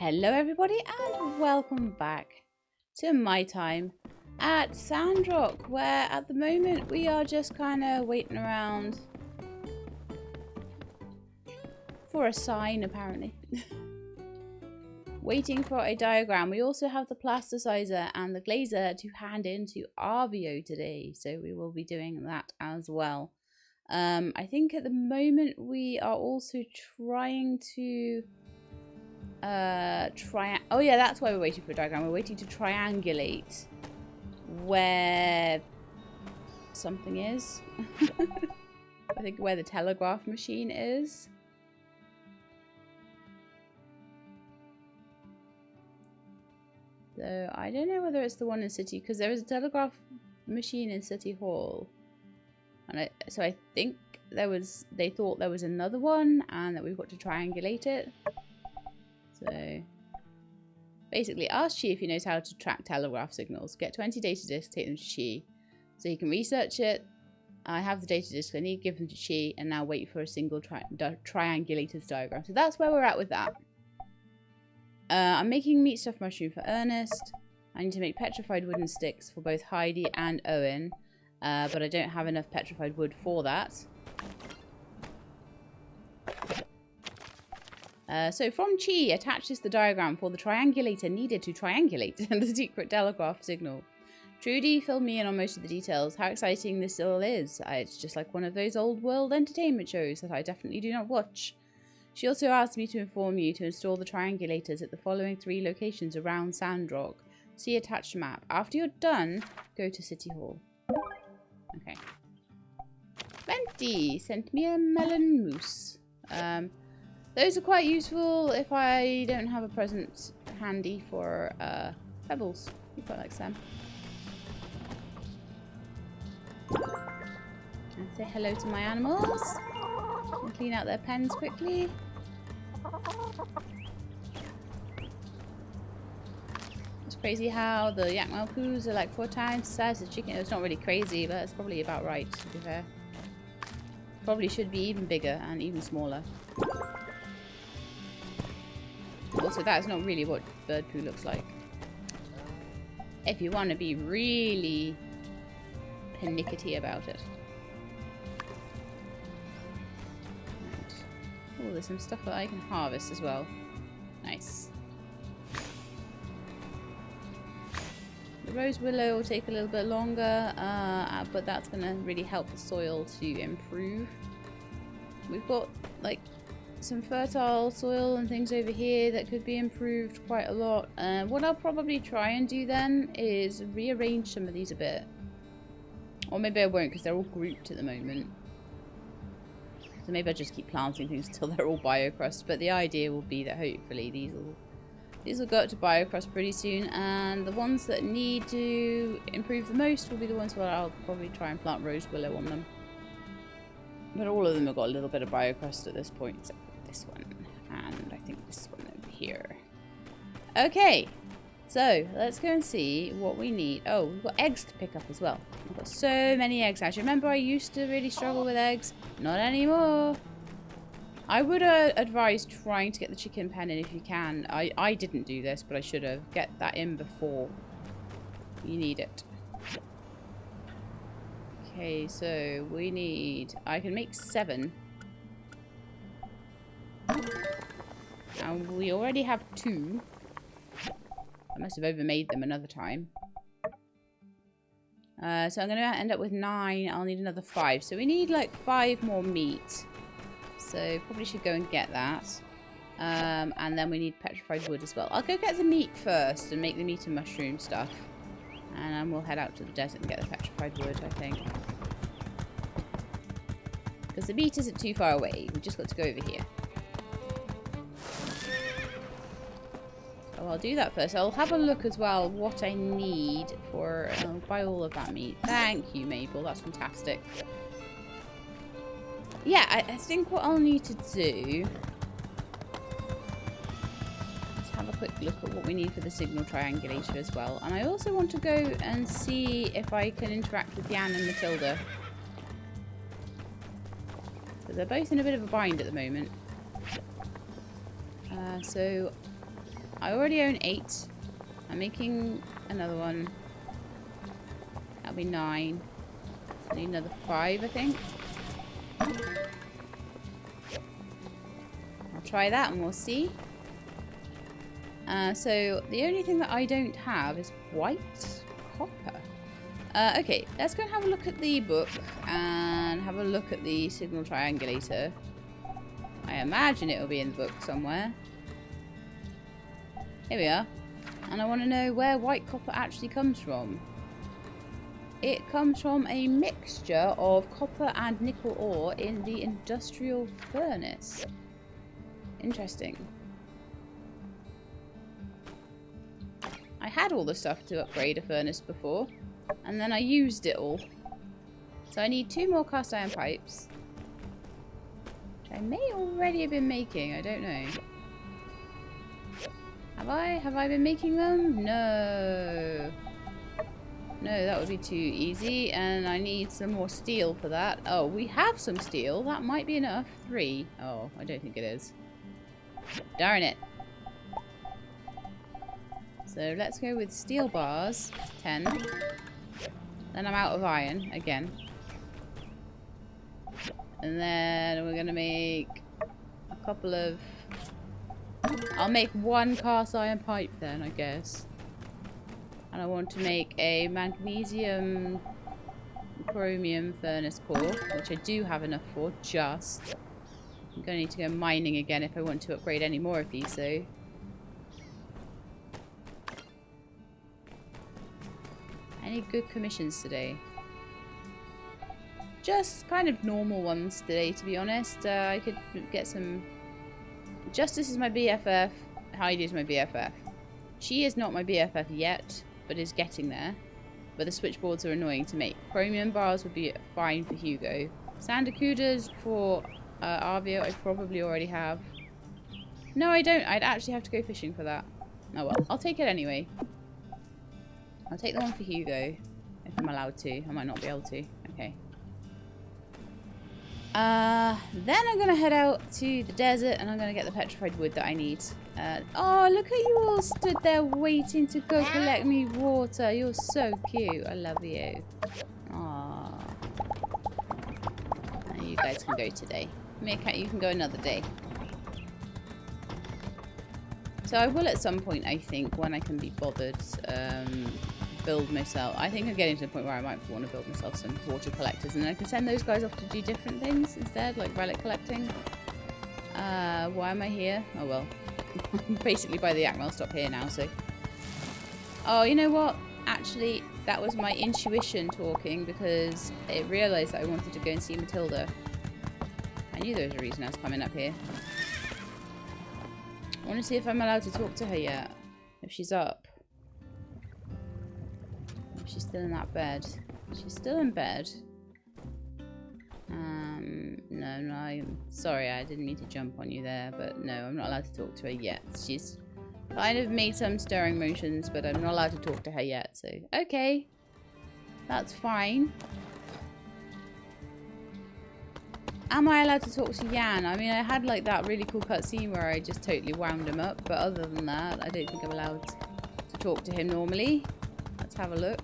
Hello everybody and welcome back to my time at Sandrock, where at the moment we are just kind of waiting around for a sign apparently. Waiting for a diagram. We also have the plasticizer and the glazer to hand into RVO today, so we will be doing that as well. I think at the moment we are also trying to oh yeah, that's why we're waiting for a diagram. We're waiting to triangulate where something is. I think where the telegraph machine is. So I don't know whether it's the one in City, because there is a telegraph machine in City Hall, and so I think they thought there was another one and that we've got to triangulate it. So basically ask Chi if he knows how to track telegraph signals. Get 20 data disks, take them to Chi so he can research it. I have the data disks, I need to give them to Chi, and now wait for a single triangulated diagram. So that's where we're at with that. I'm making meat stuffed mushroom for Ernest. I need to make petrified wooden sticks for both Heidi and Owen, but I don't have enough petrified wood for that. So from Chi attaches the diagram for the triangulator needed to triangulate the secret telegraph signal. Trudy filled me in on most of the details. How exciting this all is. It's just like one of those old world entertainment shows that I definitely do not watch. She also asked me to inform you to install the triangulators at the following 3 locations around Sandrock. See attached map. After you're done, go to City Hall. Okay. Benty sent me a melon mousse. Those are quite useful if I don't have a present handy for pebbles. You quite like Sam. And say hello to my animals. And clean out their pens quickly. It's crazy how the Yakmal poos are like 4 times the size of chicken. It's not really crazy, but it's probably about right, to be fair. Probably should be even bigger and even smaller. Also, that is not really what bird poo looks like. If you want to be really pernickety about it. Oh, there's some stuff that I can harvest as well. Nice. The rose willow will take a little bit longer, but that's going to really help the soil to improve. We've got like some fertile soil and things over here that could be improved quite a lot. What I'll probably try and do then is rearrange some of these a bit. Or maybe I won't, because they're all grouped at the moment. So maybe I'll just keep planting things until they're all biocrust. But the idea will be that hopefully these will go up to biocrust pretty soon. And the ones that need to improve the most will be the ones where I'll probably try and plant rose willow on them. But all of them have got a little bit of biocrust at this point, except for this one. And I think this one over here. Okay. So, let's go and see what we need. Oh, we've got eggs to pick up as well. I've got so many eggs. Actually, remember I used to really struggle with eggs? Not anymore. I would advise trying to get the chicken pen in if you can. I didn't do this, but I should have. Get that in before you need it. Okay, so we need... I can make 7. And we already have 2. I must have overmade them another time. So I'm going to end up with 9. I'll need another 5. So we need like 5 more meat. So probably should go and get that. And then we need petrified wood as well. I'll go get the meat first and make the meat and mushroom stuff. And then we'll head out to the desert and get the petrified wood, I think. Because the meat isn't too far away. We've just got to go over here. So I'll do that first. I'll have a look as well what I need for... I'll buy all of that meat. Thank you, Mabel. That's fantastic. Yeah, I think what I'll need to do... have a quick look at what we need for the signal triangulator as well. And I also want to go and see if I can interact with Jan and Matilda. So they're both in a bit of a bind at the moment. So I already own 8. I'm making another one. That'll be 9. I need another 5, I think. I'll try that and we'll see. So the only thing that I don't have is white copper. Okay, let's go and have a look at the book and have a look at the signal triangulator. I imagine it will be in the book somewhere. Here we are. And I want to know where white copper actually comes from. It comes from a mixture of copper and nickel ore in the industrial furnace. Interesting. I had all the stuff to upgrade a furnace before, and then I used it all. So I need 2 more cast iron pipes. Which I may already have been making, I don't know. Have I? Have I been making them? No. No, that would be too easy, and I need some more steel for that. Oh, we have some steel. That might be enough. 3. Oh, I don't think it is. Darn it. So let's go with steel bars. 10. Then I'm out of iron again. And then we're going to make a couple of... I'll make 1 cast iron pipe then, I guess. And I want to make a magnesium chromium furnace core, which I do have enough for, just. I'm going to need to go mining again if I want to upgrade any more of these, though. Any good commissions today? Just kind of normal ones today, to be honest. I could get some... Justice is my BFF. Heidi is my BFF. She is not my BFF yet, but is getting there. But the switchboards are annoying to make. Chromium bars would be fine for Hugo. Sandacudas for Arvio I probably already have. No, I don't. I'd actually have to go fishing for that. Oh well, I'll take it anyway. I'll take the one for Hugo, if I'm allowed to. I might not be able to. Okay. Then I'm going to head out to the desert and I'm going to get the petrified wood that I need. Oh, look at you all stood there waiting to go collect me water. You're so cute. I love you. Aww. And you guys can go today. Meerkat, you can go another day. So I will at some point, I think, when I can be bothered, build myself. I think I'm getting to the point where I might want to build myself some water collectors, and I can send those guys off to do different things instead, like relic collecting. Why am I here? Oh well. Basically by the Acme, I'll stop here now, so. Oh, you know what? Actually, that was my intuition talking because it realised that I wanted to go and see Matilda. I knew there was a reason I was coming up here. I want to see if I'm allowed to talk to her yet. If she's up. If she's still in that bed. She's still in bed. No, I'm sorry, I didn't mean to jump on you there, but no, I'm not allowed to talk to her yet. She's kind of made some stirring motions, but I'm not allowed to talk to her yet, so okay. That's fine. Am I allowed to talk to Jan? I mean, I had like that really cool cutscene where I just totally wound him up, but other than that, I don't think I'm allowed to talk to him normally. Let's have a look.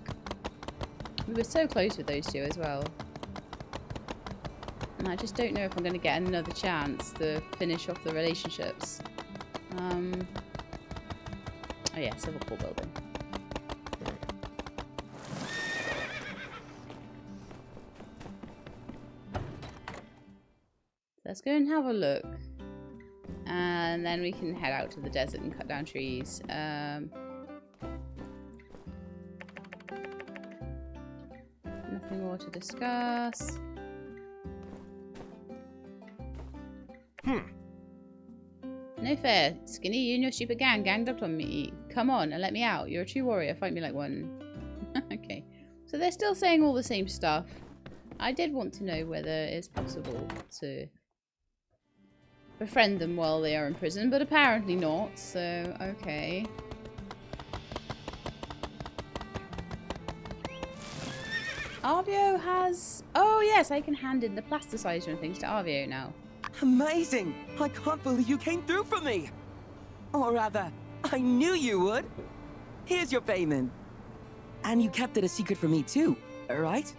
We were so close with those two as well. And I just don't know if I'm going to get another chance to finish off the relationships. Oh yeah, civil core building. Let's go and have a look. And then we can head out to the desert and cut down trees. Nothing more to discuss. No fair. Skinny, you and your stupid gang ganged up on me. Come on and let me out. You're a true warrior. Fight me like one. Okay. So they're still saying all the same stuff. I did want to know whether it's possible to befriend them while they are in prison, but apparently not. So, okay. Arvio has... Oh, yes, I can hand in the plasticizer and things to Arvio now. Amazing! I can't believe you came through for me! Or rather, I knew you would. Here's your payment. And you kept it a secret from me too, right?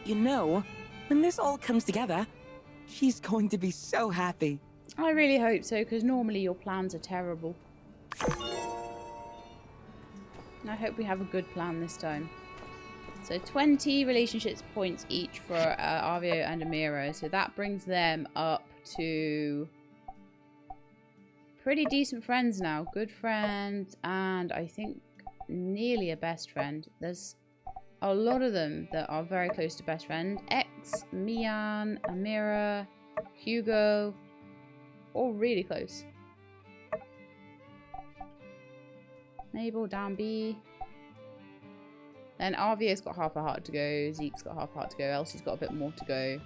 You know, when this all comes together, she's going to be so happy. I really hope so, because normally your plans are terrible. I hope we have a good plan this time. So 20 relationships points each for Arvio and Amira. So that brings them up to pretty decent friends now. Good friend and I think nearly a best friend. There's a lot of them that are very close to best friend. X, Mian, Amira, Hugo, all really close. Mabel, down B. Then Arvio's got half a heart to go. Zeke's got half a heart to go. Elsie's got a bit more to go.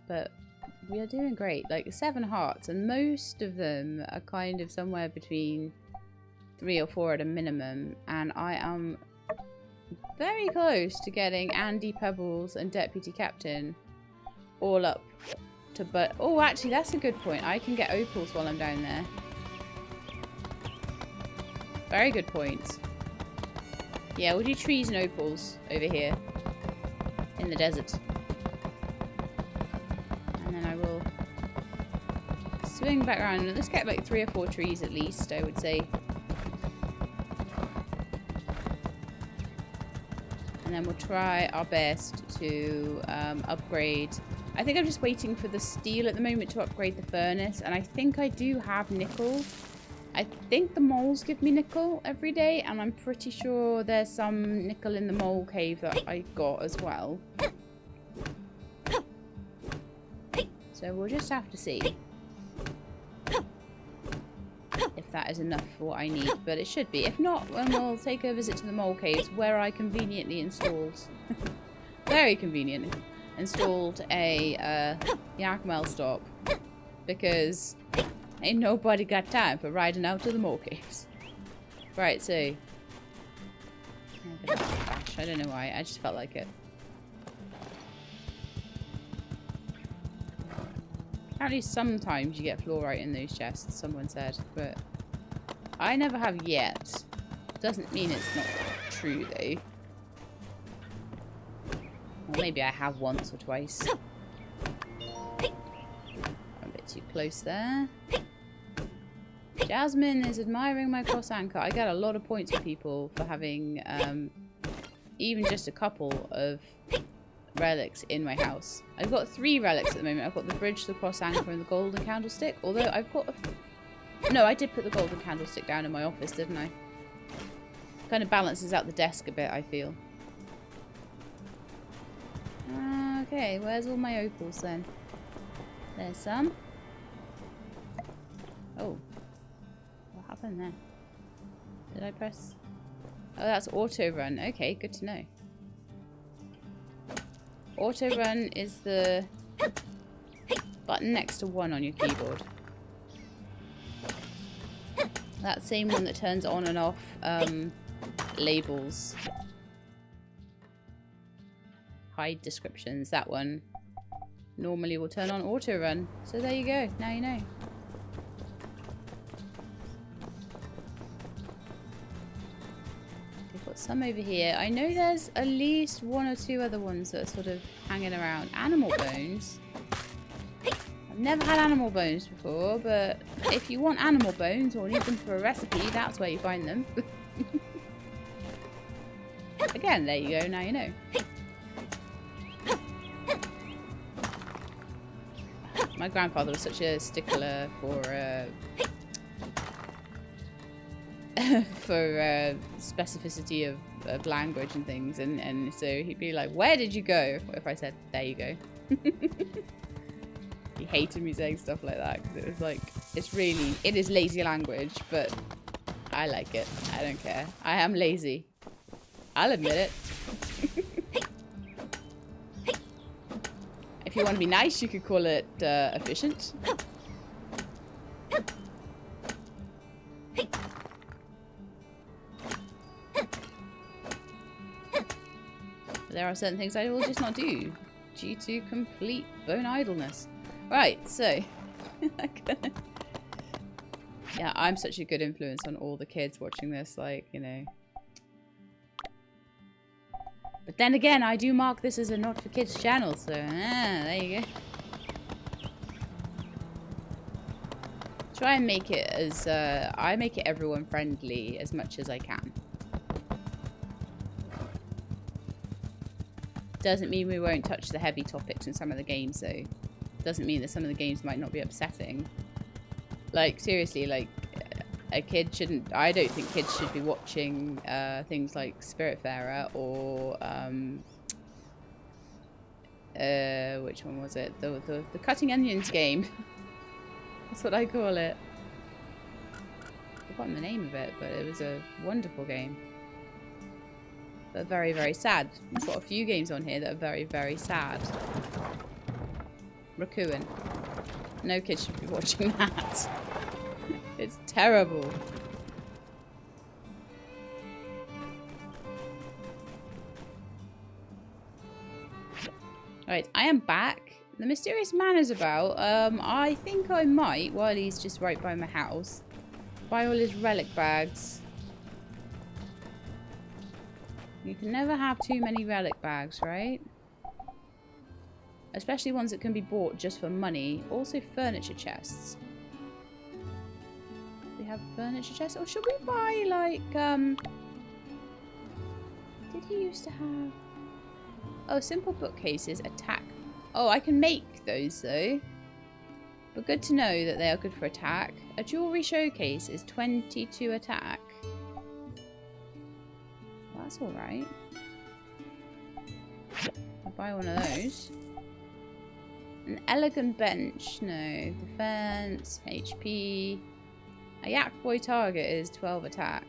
But we are doing great. Like 7 hearts, and most of them are kind of somewhere between 3 or 4 at a minimum. And I am very close to getting Andy, Pebbles, and Deputy Captain all up to. But oh, actually, that's a good point. I can get opals while I'm down there. Very good point. Yeah, we'll do trees and opals over here in the desert. And then I will swing back around. Let's get like 3 or 4 trees at least, I would say. And then we'll try our best to upgrade. I think I'm just waiting for the steel at the moment to upgrade the furnace. And I think I do have nickel. I think the moles give me nickel every day, and I'm pretty sure there's some nickel in the mole cave that I got as well. So we'll just have to see if that is enough for what I need, but it should be. If not, then we'll take a visit to the mole caves where I conveniently installed, very convenient, installed a Yakmel stop, because ain't nobody got time for riding out to the mole caves. Right, so I don't know why, I just felt like it. Apparently sometimes you get fluorite in those chests, someone said, but I never have yet. Doesn't mean it's not true though. Or maybe I have once or twice. I'm a bit too close there. Jasmine is admiring my cross anchor. I get a lot of points for people for having even just a couple of relics in my house. I've got 3 relics at the moment. I've got the bridge, the cross anchor, and the golden candlestick. Although I've got no, I did put the golden candlestick down in my office, didn't I? Kind of balances out the desk a bit, I feel. Okay, where's all my opals then? There's some. Oh. What happened there? Did I press? Oh, that's auto run. Okay, good to know. Auto run is the button next to 1 on your keyboard. That same one that turns on and off labels. Hide descriptions. That one normally will turn on auto run. So there you go. Now you know. Some over here. I know there's at least 1 or 2 other ones that are sort of hanging around. Animal bones. I've never had animal bones before, but if you want animal bones or need them for a recipe, that's where you find them. Again, there you go. Now you know. My grandfather was such a stickler for specificity of language and things, and so he'd be like, where did you go? If I said, there you go. He hated me saying stuff like that, because it was like, it is lazy language, but I like it. I don't care. I am lazy. I'll admit it. If you want to be nice, you could call it efficient. There are certain things I will just not do due to complete bone idleness. Right, so. Yeah, I'm such a good influence on all the kids watching this, like, you know. But then again, I do mark this as a not for kids channel, so there you go. Try and make it as, I make it everyone friendly as much as I can. Doesn't mean we won't touch the heavy topics in some of the games, though. Doesn't mean that some of the games might not be upsetting. Like, seriously, like, a kid shouldn't... I don't think kids should be watching things like Spiritfarer or... which one was it? The Cutting Onions game. That's what I call it. I've forgotten the name of it, but it was a wonderful game. But very, very sad. We've got a few games on here that are very, very sad. Raccoon. No kids should be watching that. It's terrible. Alright, I am back. The mysterious man is about. I think I might, while he's just right by my house, buy all his relic bags. You can never have too many relic bags, right? Especially ones that can be bought just for money. Also furniture chests. We have furniture chests? Or should we buy, like, did he used to have... Oh, simple bookcases, attack. Oh, I can make those, though. But good to know that they are good for attack. A jewellery showcase is 22 attack. Well, that's alright. I'll buy one of those. An elegant bench, no. Defense, HP. A yak boy target is 12 attack.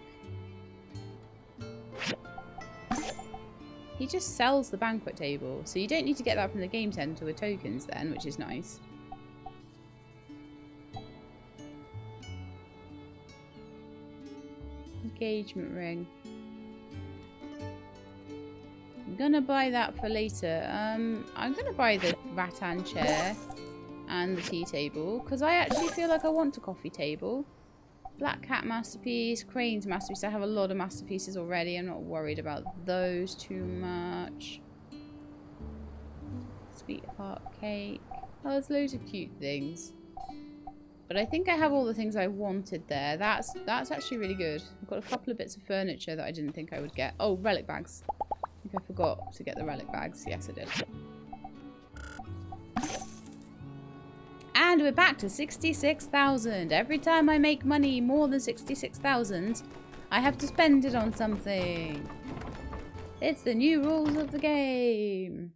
He just sells the banquet table, so you don't need to get that from the game centre with tokens then, which is nice. Engagement ring. I'm gonna buy that for later. I'm gonna buy the rattan chair and the tea table because I actually feel like I want a coffee table. Black cat masterpiece, crane's masterpiece. I have a lot of masterpieces already. I'm not worried about those too much. Sweetheart cake. Oh, there's loads of cute things. But I think I have all the things I wanted there. That's actually really good. I've got a couple of bits of furniture that I didn't think I would get. Oh, relic bags. I think I forgot to get the relic bags. Yes, I did. And we're back to 66,000. Every time I make money more than 66,000, I have to spend it on something. It's the new rules of the game.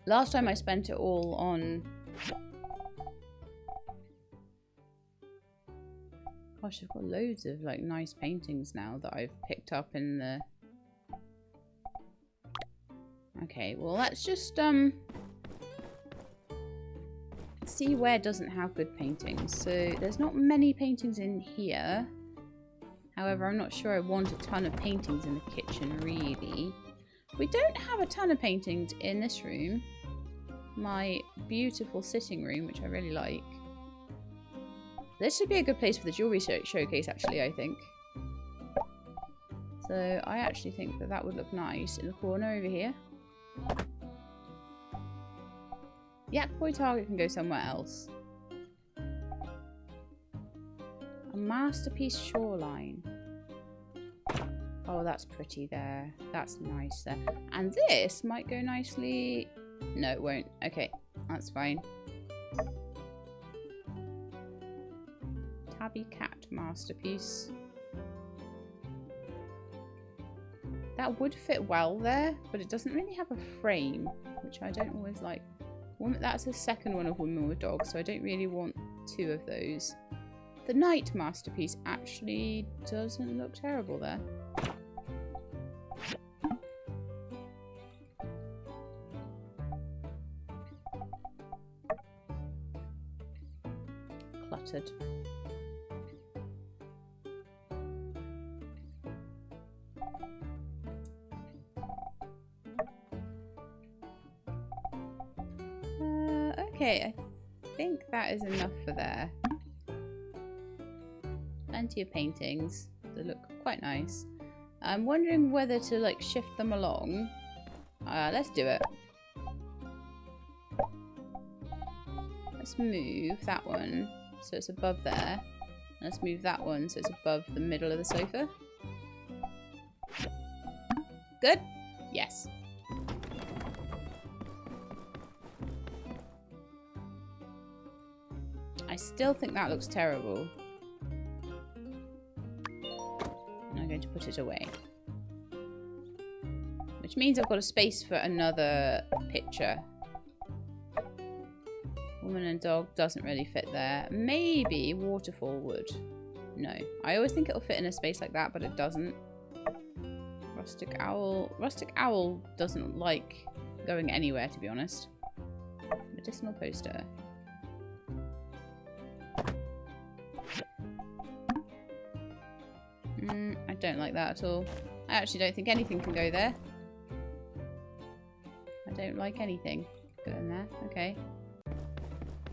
Last time I spent it all on... Gosh, I've got loads of like nice paintings now that I've picked up in the... Okay, well let's just see where it doesn't have good paintings. So there's not many paintings in here. However, I'm not sure I want a ton of paintings in the kitchen, really. We don't have a ton of paintings in this room. My beautiful sitting room, which I really like. This should be a good place for the jewellery showcase, actually, I think. So I actually think that that would look nice in the corner over here. Yak boy target can go somewhere else. A masterpiece shoreline. Oh, that's pretty there. That's nice there. And this might go nicely. No, it won't. Okay, that's fine. Tabby cat masterpiece. That would fit well there, but it doesn't really have a frame, which I don't always like. That's the second one of Women with Dogs, so I don't really want two of those. The Night masterpiece actually doesn't look terrible there. Cluttered. Okay, I think that is enough for there. Plenty of paintings that look quite nice. I'm wondering whether to like shift them along. Let's do it. Let's move that one so it's above there. Let's move that one so it's above the middle of the sofa. Good? Yes. I still think that looks terrible. I'm going to put it away. Which means I've got a space for another picture. Woman and dog doesn't really fit there. Maybe waterfall would. No. I always think it'll fit in a space like that, but it doesn't. Rustic owl. Rustic owl doesn't like going anywhere, to be honest. Medicinal poster. I don't like that at all. I actually don't think anything can go there. I don't like anything going there. Okay.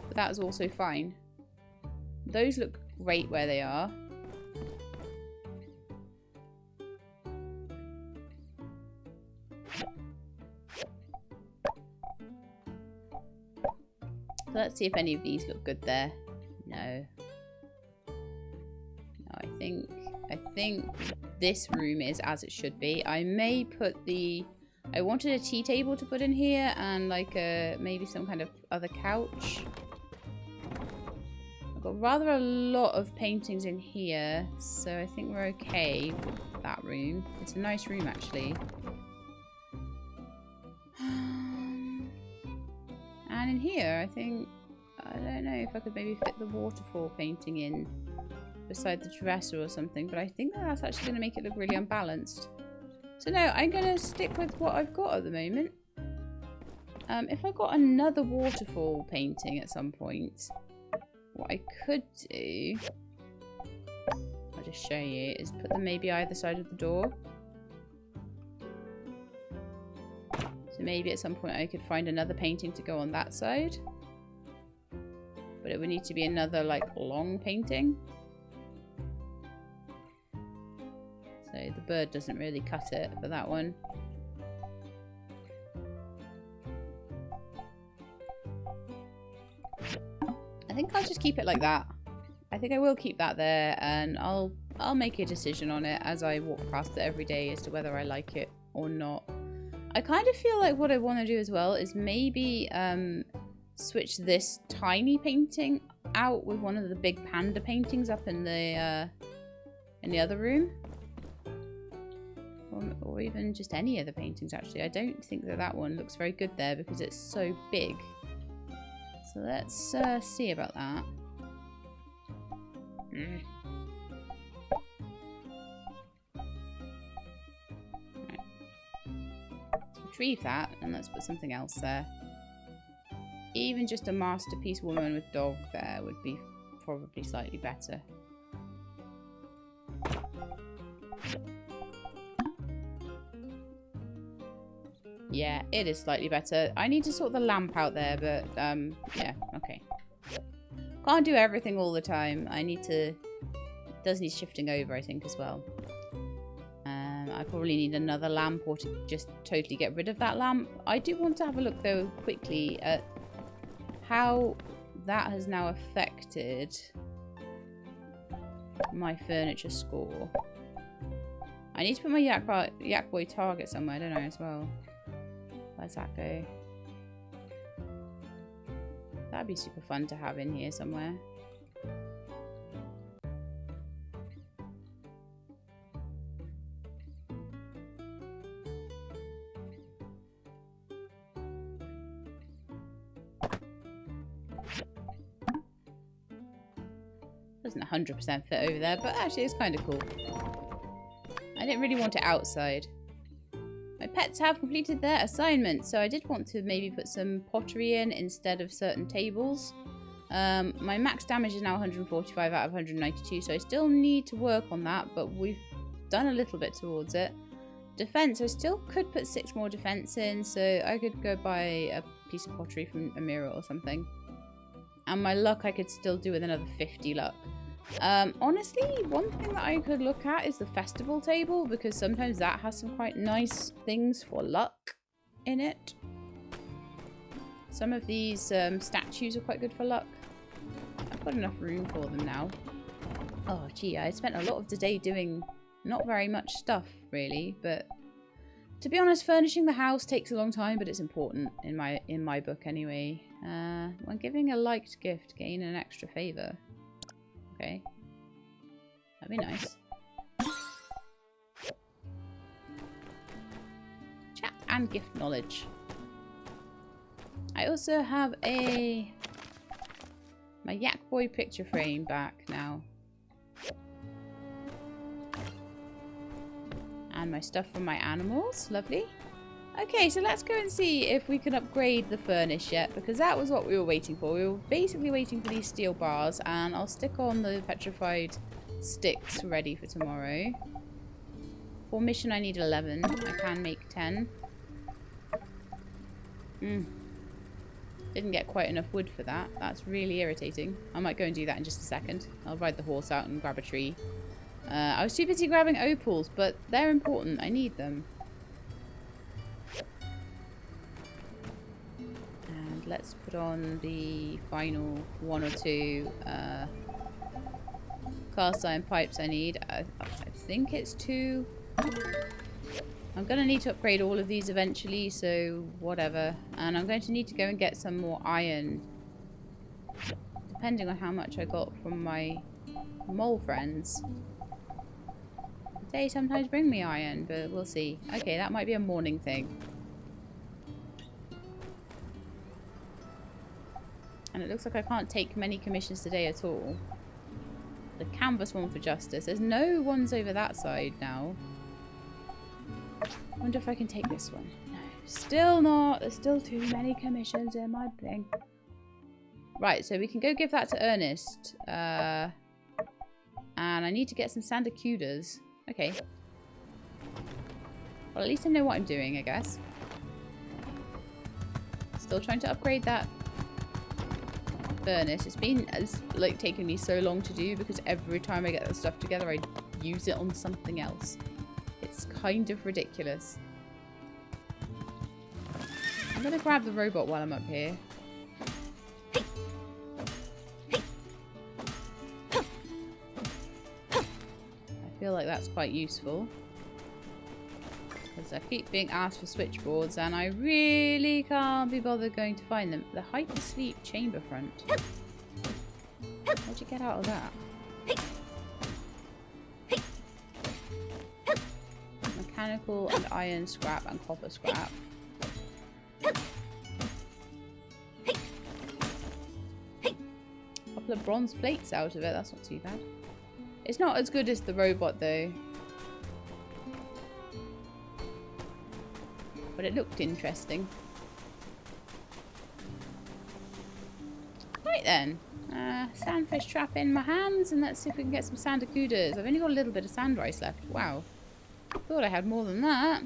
But that is also fine. Those look great where they are. So let's see if any of these look good there. No. No, I think this room is as it should be. I may put the... I wanted a tea table to put in here and like a maybe some kind of other couch. I've got rather a lot of paintings in here, so I think we're okay with that room. It's a nice room actually. And in here, I think, I don't know if I could maybe fit the waterfall painting in beside the dresser or something, but I think that that's actually going to make it look really unbalanced. So no, I'm going to stick with what I've got at the moment. If I got another waterfall painting at some point, what I could do, I'll just show you, is put them maybe either side of the door. So maybe at some point I could find another painting to go on that side. But it would need to be another, like, long painting. So the bird doesn't really cut it for that one. I think I'll just keep it like that. I think I will keep that there, and I'll make a decision on it as I walk past it every day as to whether I like it or not. I kind of feel like what I want to do as well is maybe switch this tiny painting out with one of the big panda paintings up in the other room. Or even just any of the paintings, actually. I don't think that that one looks very good there because it's so big. So let's see about that. Right. Let's retrieve that and let's put something else there. Even just a masterpiece woman with dog there would be probably slightly better. Yeah, it is slightly better. I need to sort the lamp out there, but, yeah, okay. Can't do everything all the time. I need to... It does need shifting over, I think, as well. I probably need another lamp or to just totally get rid of that lamp. I do want to have a look, though, quickly at how that has now affected my furniture score. I need to put my Yak Boy target somewhere, don't I, as well? Where's that go? That'd be super fun to have in here somewhere. Doesn't 100% fit over there, but actually it's kind of cool. I didn't really want it outside. My pets have completed their assignment, so I did want to maybe put some pottery in instead of certain tables. My max damage is now 145 out of 192, so I still need to work on that, but we've done a little bit towards it. Defense, I still could put 6 more defense in, so I could go buy a piece of pottery from a mirror or something. And my luck I could still do with another 50 luck. Honestly, one thing that I could look at is the festival table, because sometimes that has some quite nice things for luck in it. Some of these statues are quite good for luck. I've got enough room for them now. Oh, gee, I spent a lot of the day doing not very much stuff, really, but to be honest, furnishing the house takes a long time, but it's important in my book anyway. When giving a liked gift, gain an extra favor. Okay. That'd be nice. Chat and gift knowledge. I also have my Yak Boy picture frame back now. And my stuff from my animals. Lovely. Okay, so let's go and see if we can upgrade the furnace yet, because that was what we were waiting for. We were basically waiting for these steel bars, and I'll stick on the petrified sticks ready for tomorrow. For mission I need 11. I can make 10. Didn't get quite enough wood for that. That's really irritating. I might go and do that in just a second. I'll ride the horse out and grab a tree. I was too busy grabbing opals, but they're important. I need them. And let's put on the final 1 or 2 cast iron pipes I need. I think it's 2. I'm going to need to upgrade all of these eventually, so whatever. And I'm going to need to go and get some more iron. Depending on how much I got from my mole friends. They sometimes bring me iron, but we'll see. Okay, that might be a morning thing. And it looks like I can't take many commissions today at all. The canvas one for justice. There's no ones over that side now. I wonder if I can take this one. No, still not. There's still too many commissions in my thing. Right, so we can go give that to Ernest. And I need to get some sandacudas. Okay. Well, at least I know what I'm doing, I guess. Still trying to upgrade that furnace. It's been like taking me so long to do because every time I get that stuff together, I use it on something else. It's kind of ridiculous. I'm gonna grab the robot while I'm up here. I feel like that's quite useful. Because I keep being asked for switchboards and I really can't be bothered going to find them. The hypersleep chamber front. How'd you get out of that? Mechanical and iron scrap and copper scrap. Couple of bronze plates out of it, that's not too bad. It's not as good as the robot though. But it looked interesting. Right then. Sandfish trap in my hands and let's see if we can get some sandacudas. I've only got a little bit of sand rice left. Wow. Thought I had more than that.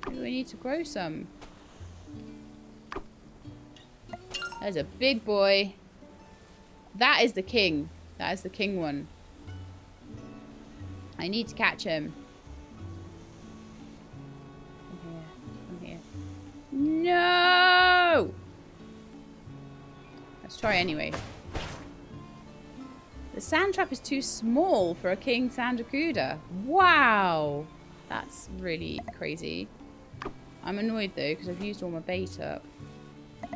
Maybe we need to grow some. There's a big boy. That is the king. That is the king one. I need to catch him. Come here. No! Let's try anyway. The sand trap is too small for a king sandacuda. Wow! That's really crazy. I'm annoyed though because I've used all my bait up. I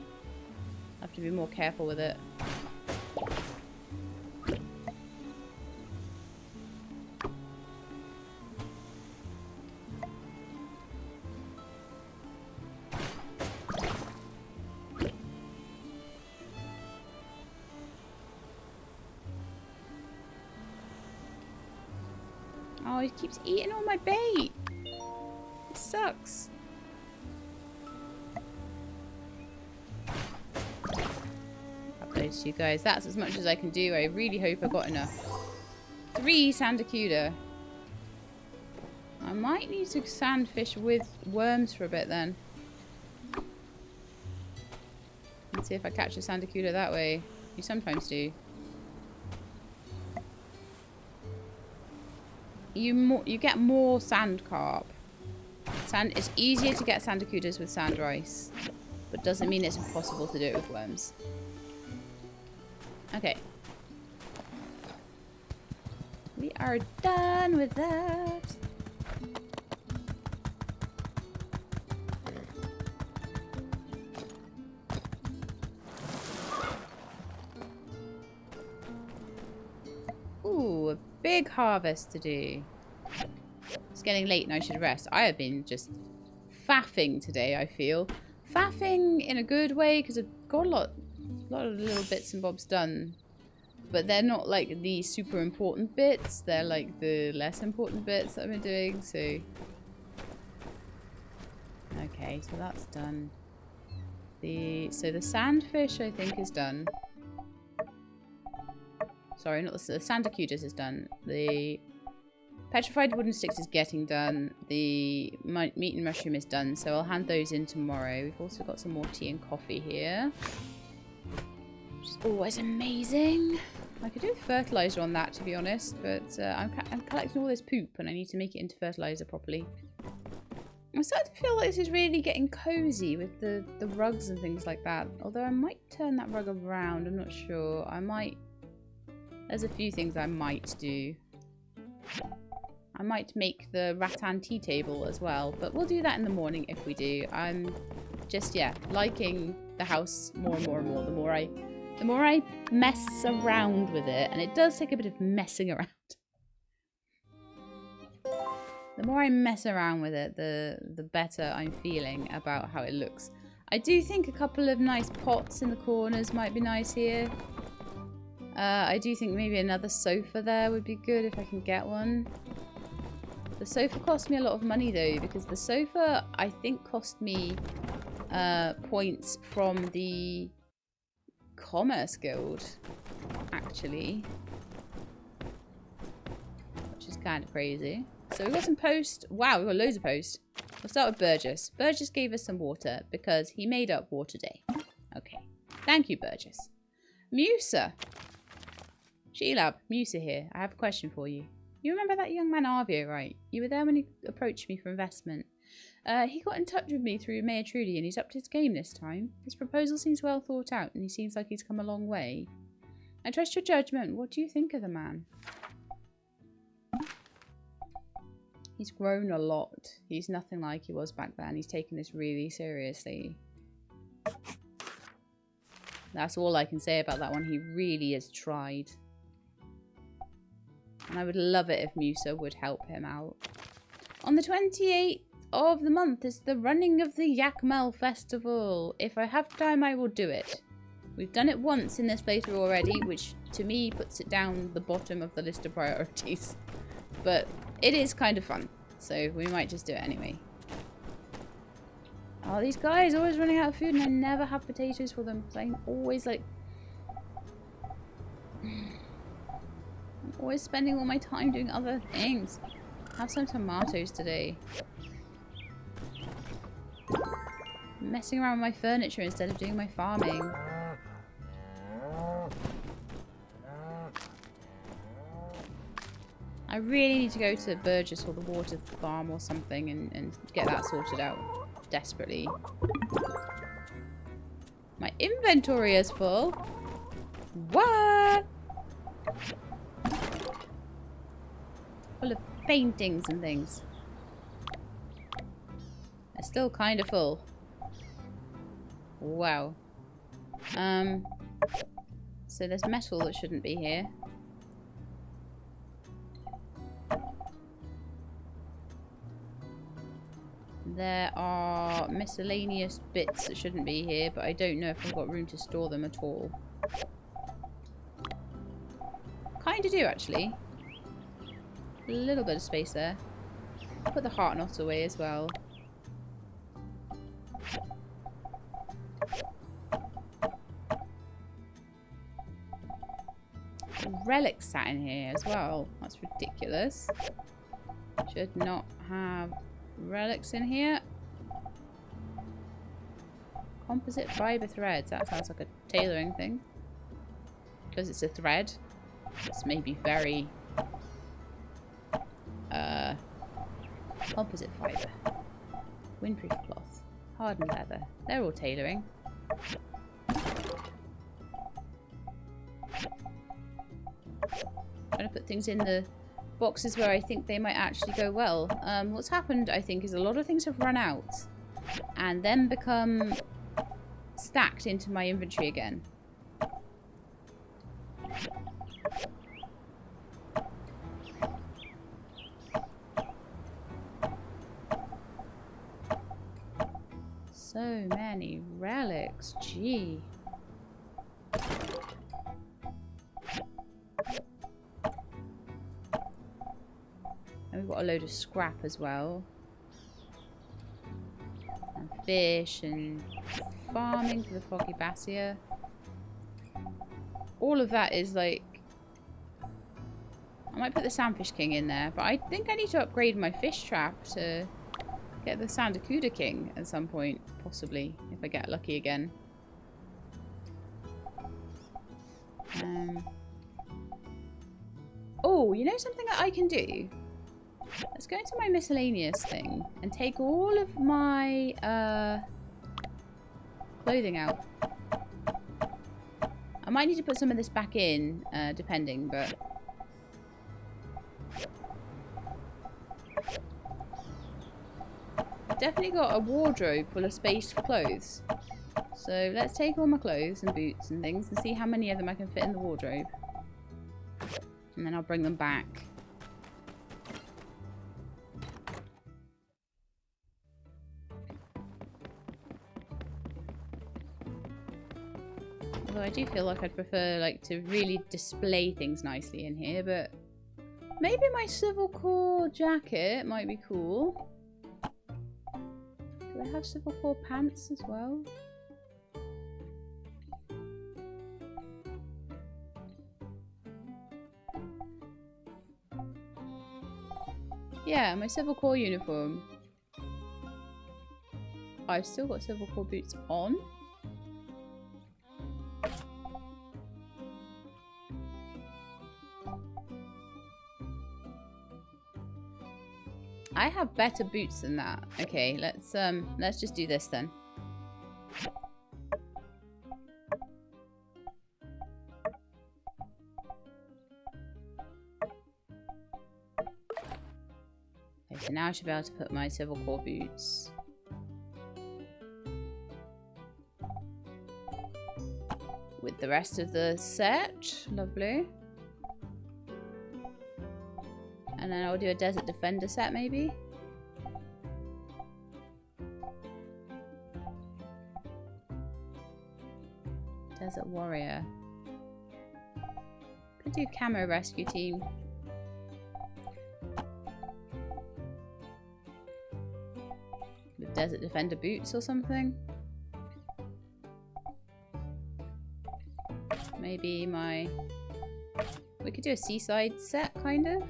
have to be more careful with it. Oh, he keeps eating all my bait. It sucks. Upload to you guys. That's as much as I can do. I really hope I got enough. 3 sandacuda. I might need to sandfish with worms for a bit then. Let's see if I catch a sandacuda that way. You sometimes do. You get more sand carp. It's easier to get sandacudas with sand rice, but doesn't mean it's impossible to do it with worms. Okay. We are done with that. Ooh, a big harvest to do. It's getting late and I should rest. I have been just faffing today, I feel. Faffing in a good way, because I've got a lot of little bits and bobs done. But they're not like the super important bits. They're like the less important bits that I've been doing, so... Okay, so that's done. So the sandfish, I think, is done. Sorry, not the sandacudas is done. The petrified wooden sticks is getting done. The meat and mushroom is done, so I'll hand those in tomorrow. We've also got some more tea and coffee here, which is always amazing. I could do with fertilizer on that, to be honest, but I'm collecting all this poop and I need to make it into fertilizer properly. I'm starting to feel like this is really getting cozy with the rugs and things like that. Although I might turn that rug around, I'm not sure. I might... There's a few things I might do. I might make the rattan tea table as well, but we'll do that in the morning if we do. I'm just, yeah, liking the house more and more and more. The more I mess around with it, and it does take a bit of messing around. The more I mess around with it, the better I'm feeling about how it looks. I do think a couple of nice pots in the corners might be nice here. I do think maybe another sofa there would be good if I can get one. The sofa cost me a lot of money though, because the sofa I think cost me points from the Commerce Guild, actually. Which is kind of crazy. So we've got some post. Wow, we've got loads of post. We'll start with Burgess. Burgess gave us some water because he made up water day. Okay. Thank you, Burgess. Musa. Sheelab, Musa here. I have a question for you. You remember that young man Arvio, right? You were there when he approached me for investment. He got in touch with me through Mayor Trudy and he's upped his game this time. His proposal seems well thought out and he seems like he's come a long way. I trust your judgment. What do you think of the man? He's grown a lot. He's nothing like he was back then. He's taken this really seriously. That's all I can say about that one. He really has tried. And I would love it if Musa would help him out. On the 28th of the month is the running of the Yakmel Festival. If I have time, I will do it. We've done it once in this playthrough already, which to me puts it down the bottom of the list of priorities. But it is kind of fun, so we might just do it anyway. Oh, these guys are always running out of food and I never have potatoes for them because I'm always like... I'm always spending all my time doing other things. Have some tomatoes today. I'm messing around with my furniture instead of doing my farming. I really need to go to Burgess or the water farm or something and get that sorted out. Desperately. My inventory is full. What? Full of paintings and things. They're still kind of full. Wow. So there's metal that shouldn't be here. There are miscellaneous bits that shouldn't be here, but I don't know if I've got room to store them at all. Kinda do, actually. A little bit of space there. Put the heart knot away as well. Relics sat in here as well. That's ridiculous. Should not have relics in here. Come Composite fiber threads. That sounds like a tailoring thing. Because it's a thread. It's maybe very... composite fiber. Windproof cloth. Hardened leather. They're all tailoring. Trying to put things in the boxes where I think they might actually go well. What's happened, I think, is a lot of things have run out and then become stacked into my inventory again. So many relics, gee. And we've got a load of scrap as well. And fish and farming for the Foggy Bassia. All of that is like... I might put the Sandfish King in there, but I think I need to upgrade my fish trap to get the Sandacuda King at some point, possibly, if I get lucky again. Oh, you know something that I can do? Let's go into my miscellaneous thing and take all of my clothing out. I might need to put some of this back in, depending, but... I've definitely got a wardrobe full of space for clothes. So let's take all my clothes and boots and things and see how many of them I can fit in the wardrobe. And then I'll bring them back. Although I do feel like I'd prefer like to really display things nicely in here, but maybe my Civil Corps jacket might be cool. Do they have Civil Corps pants as well? Yeah, my Civil Corps uniform. I've still got Civil Corps boots on. I have better boots than that. Okay, let's just do this then. Okay, so now I should be able to put my Civil Corps boots. With the rest of the set. Lovely. And then I'll do a Desert Defender set, maybe. Desert Warrior. Could do Camo Rescue Team. With Desert Defender boots or something. Maybe my... We could do a Seaside set, kind of.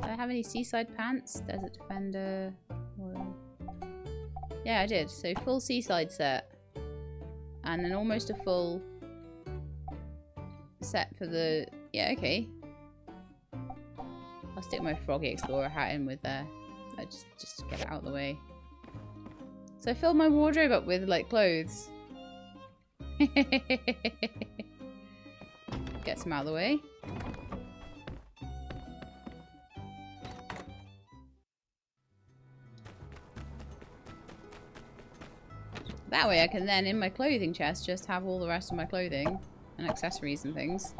Do I have any Seaside pants? Desert Defender. Yeah, I did. So full Seaside set. And then almost a full set for the... Yeah, okay. I'll stick my Froggy Explorer hat in with there. Just to get it out of the way. So I filled my wardrobe up with, like, clothes. Get some out of the way. That way I can then, in my clothing chest, just have all the rest of my clothing and accessories and things.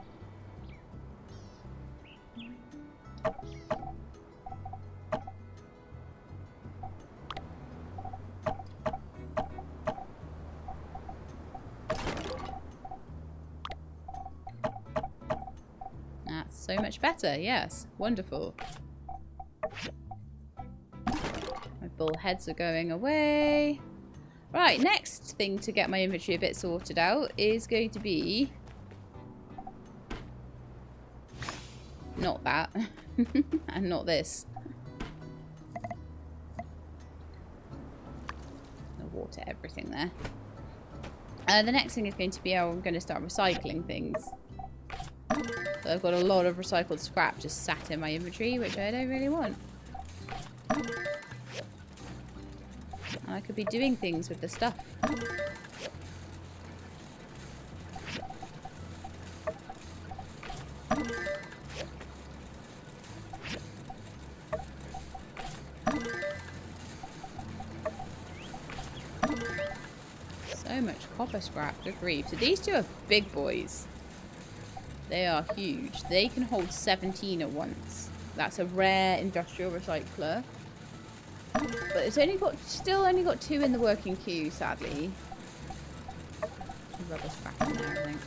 That's so much better, yes. Wonderful. My bull heads are going away. Right, next thing to get my inventory a bit sorted out is going to be... Not that. And not this. water everything there. The next thing is going to be how I'm going to start recycling things. So I've got a lot of recycled scrap just sat in my inventory, which I don't really want. And I could be doing things with the stuff. So much copper scrap, good grief. So these two are big boys. They are huge. They can hold 17 at once. That's a rare industrial recycler. But it's only got, still only got 2 in the working queue, sadly. Rubber scrap in there, I think.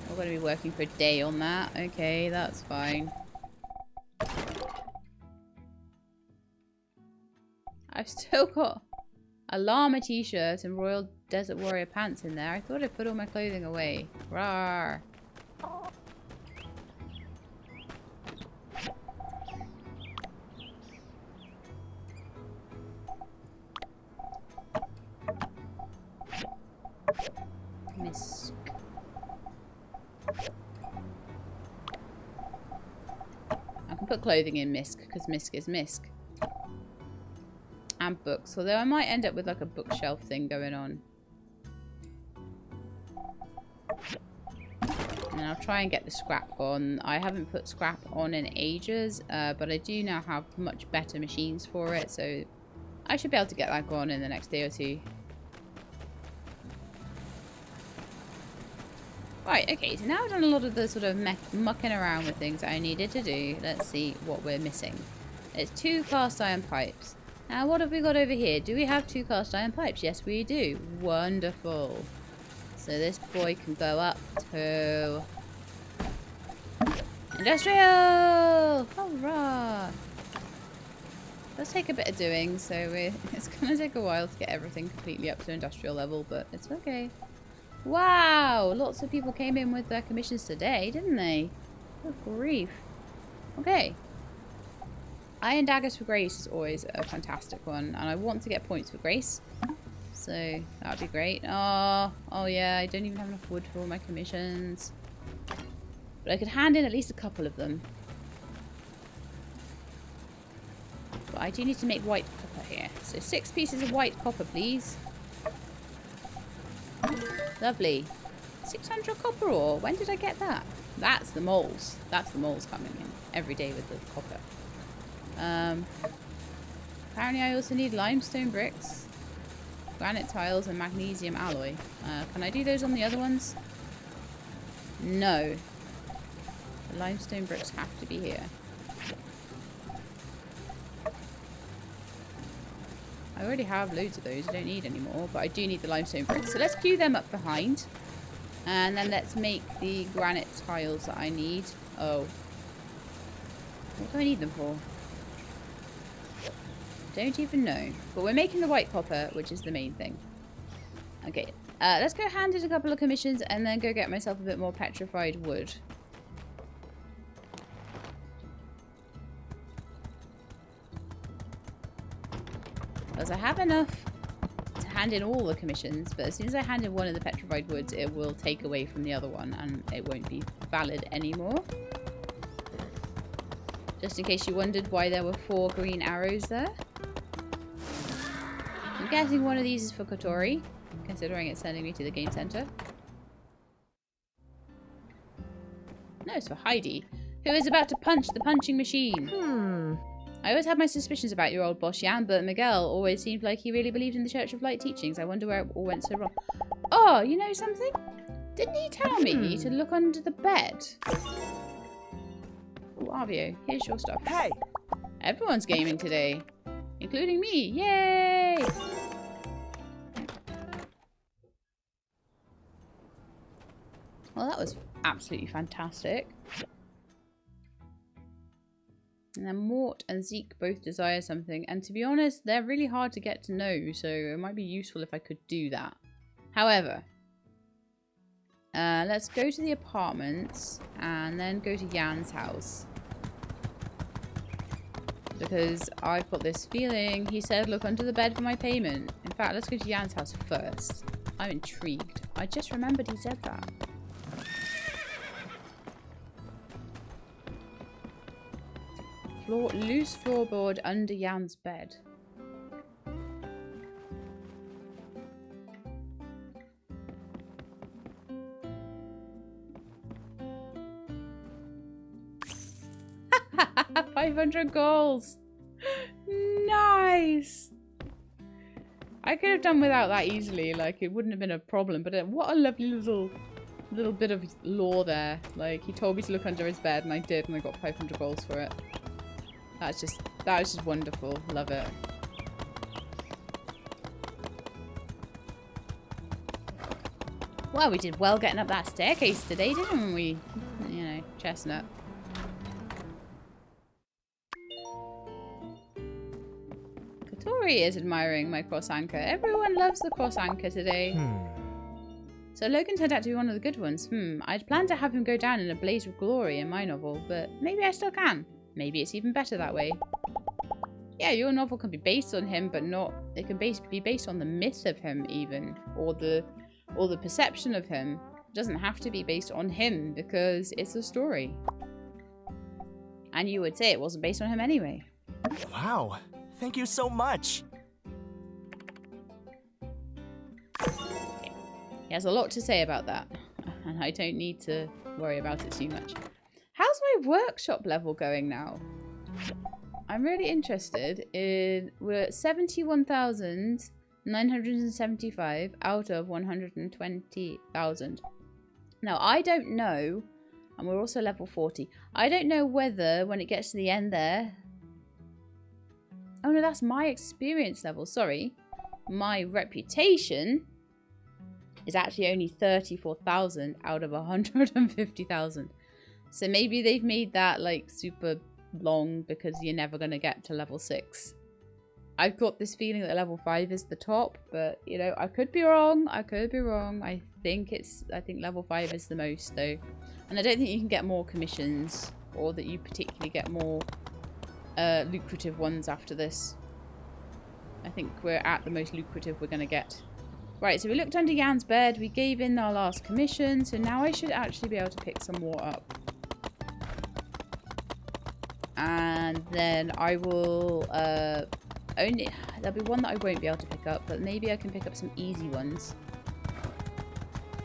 We're going to be working for a day on that. Okay, that's fine. I've still got a llama t-shirt and Royal Desert Warrior pants in there. I thought I put all my clothing away. Rawr. Misk. I can put clothing in Misk because Misk is Misk. And books, although I might end up with like a bookshelf thing going on. And I'll try and get the scrap on. I haven't put scrap on in ages, but I do now have much better machines for it, so I should be able to get that gone in the next day or two. Right, okay, so now I've done a lot of the sort of mucking around with things that I needed to do. Let's see what we're missing. There's 2 cast iron pipes. Now, what have we got over here? Do we have 2 cast iron pipes? Yes, we do. Wonderful. So this boy can go up to industrial! Hurrah! Does take a bit of doing, so it's going to take a while to get everything completely up to industrial level, but it's okay. Wow! Lots of people came in with their commissions today, didn't they? Good grief. Okay. Iron daggers for Grace is always a fantastic one, and I want to get points for Grace, so that would be great. Oh yeah, I don't even have enough wood for all my commissions, but I could hand in at least a couple of them. But I do need to make white copper here, so 6 pieces of white copper, please. Lovely. 600 copper ore. When did I get that? That's the moles. That's the moles coming in every day with the copper. Apparently I also need limestone bricks, granite tiles, and magnesium alloy. Can I do those on the other ones? No. The limestone bricks have to be here. I already have loads of those. I don't need any more, but I do need the limestone bricks. So let's queue them up behind. And then let's make the granite tiles that I need. Oh. What do I need them for? Don't even know. But we're making the white copper, which is the main thing. Okay. Let's go hand in a couple of commissions and then go get myself a bit more petrified wood. Because I have enough to hand in all the commissions, but as soon as I hand in one of the petrified woods, it will take away from the other one and it won't be valid anymore. Just in case you wondered why there were 4 green arrows there. I'm guessing one of these is for Kotori, considering it's sending me to the game center. No, it's for Heidi, who is about to punch the punching machine. I always had my suspicions about your old boss, Jan, but Miguel always seemed like he really believed in the Church of Light teachings. I wonder where it all went so wrong. Oh, you know something? Didn't he tell me to look under the bed? Oh, Arvio, here's your stuff. Hey! Everyone's gaming today, including me. Yay! Well, that was absolutely fantastic. And then Mort and Zeke both desire something. And to be honest, they're really hard to get to know. So it might be useful if I could do that. However, Let's go to the apartments and then go to Jan's house. Because I've got this feeling he said look under the bed for my payment. In fact, let's go to Jan's house first. I'm intrigued. I just remembered he said that. Loose floorboard under Jan's bed. $500 goals. Nice. I could have done without that easily. Like, it wouldn't have been a problem. But what a lovely little bit of lore there. Like, he told me to look under his bed, and I did, and I got 500 goals for it. That was just wonderful. Love it. Well, we did well getting up that staircase today, didn't we? You know, chestnut. Katori is admiring my cross anchor. Everyone loves the cross anchor today. So Logan turned out to be one of the good ones. I'd planned to have him go down in a blaze of glory in my novel, but maybe I still can. Maybe it's even better that way. Yeah, your novel can be based on him, but not... It can be based on the myth of him, even. Or the perception of him. It doesn't have to be based on him, because it's a story. And you would say it wasn't based on him anyway. Wow. Thank you so much. He has a lot to say about that. And I don't need to worry about it too much. How's my workshop level going now? I'm really interested in... We're at 71,975 out of 120,000. Now, I don't know... And we're also level 40. I don't know whether, when it gets to the end there... Oh no, that's my experience level. Sorry. My reputation is actually only 34,000 out of 150,000. So maybe they've made that like super long because you're never going to get to level 6. I've got this feeling that level 5 is the top, but you know, I could be wrong. I could be wrong. I think level 5 is the most though. And I don't think you can get more commissions or that you particularly get more lucrative ones after this. I think we're at the most lucrative we're going to get. Right, so we looked under Jan's bed. We gave in our last commission. So now I should actually be able to pick some more up. And then I will there'll be one that I won't be able to pick up, but maybe I can pick up some easy ones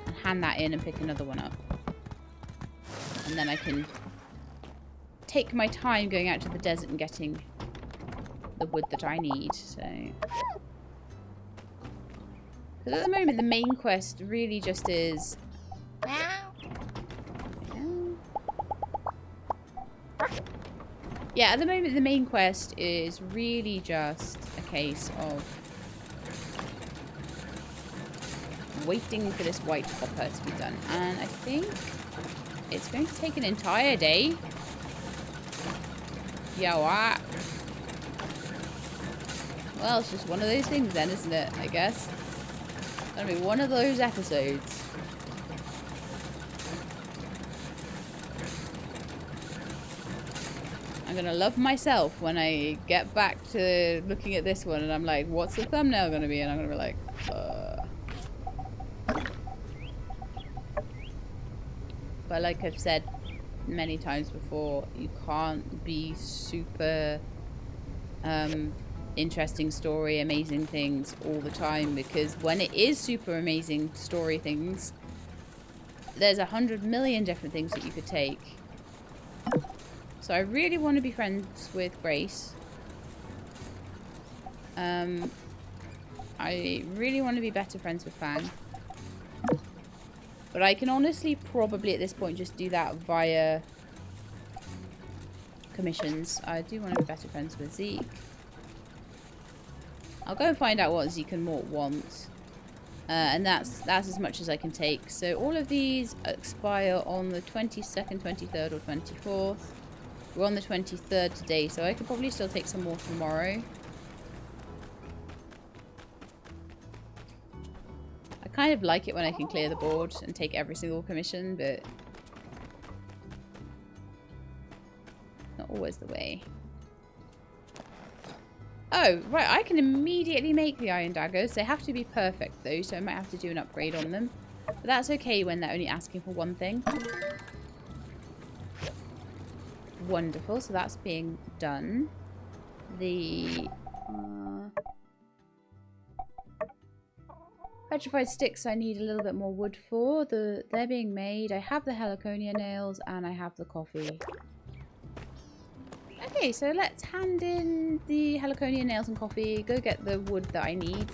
and hand that in and pick another one up. And then I can take my time going out to the desert and getting the wood that I need. So, because at the moment the main quest really just is yeah, at the moment the main quest is really just a case of waiting for this white hopper to be done. And I think it's going to take an entire day. Yeah, what? Well, it's just one of those things then, isn't it? I guess. It's gonna be one of those episodes. I'm gonna love myself when I get back to looking at this one and I'm like, what's the thumbnail gonna be? And I'm gonna be like, But like I've said many times before, you can't be super interesting story, amazing things all the time, because when it is super amazing story things, there's 100 million different things that you could take. So I really want to be friends with Grace. I really want to be better friends with Fang. But I can honestly probably at this point just do that via commissions. I do want to be better friends with Zeke. I'll go and find out what Zeke and Mort want. And that's as much as I can take. So all of these expire on the 22nd, 23rd or 24th. We're on the 23rd today, so I could probably still take some more tomorrow. I kind of like it when I can clear the board and take every single commission, but not always the way. Oh, right, I can immediately make the iron daggers. They have to be perfect, though, so I might have to do an upgrade on them. But that's okay when they're only asking for one thing. Wonderful, so that's being done. The petrified sticks I need a little bit more wood for. They're being made. I have the heliconia nails and I have the coffee. Okay, so let's hand in the heliconia nails and coffee, go get the wood that I need,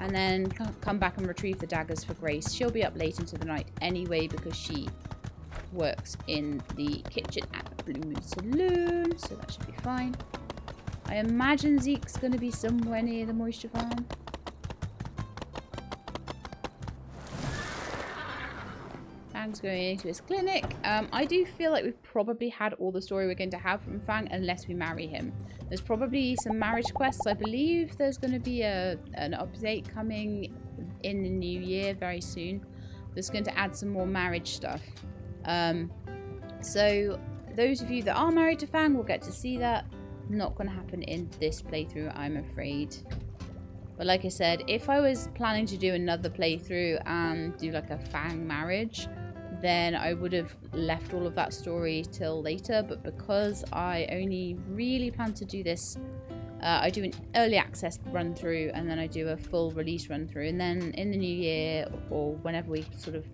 and then come back and retrieve the daggers for Grace. She'll be up late into the night anyway because she works in the kitchen at the Blue Moon Saloon, so that should be fine. I imagine Zeke's going to be somewhere near the moisture farm. Fang's going into his clinic. I do feel like we've probably had all the story we're going to have from Fang unless we marry him. There's probably some marriage quests. I believe there's going to be an update coming in the new year very soon. That's going to add some more marriage stuff. So those of you that are married to Fang will get to see that. Not going to happen in this playthrough, I'm afraid. But like I said, if I was planning to do another playthrough and do like a Fang marriage, then I would have left all of that story till later. But because I only really plan to do this, I do an early access run through and then I do a full release run through. And then in the new year or whenever we sort of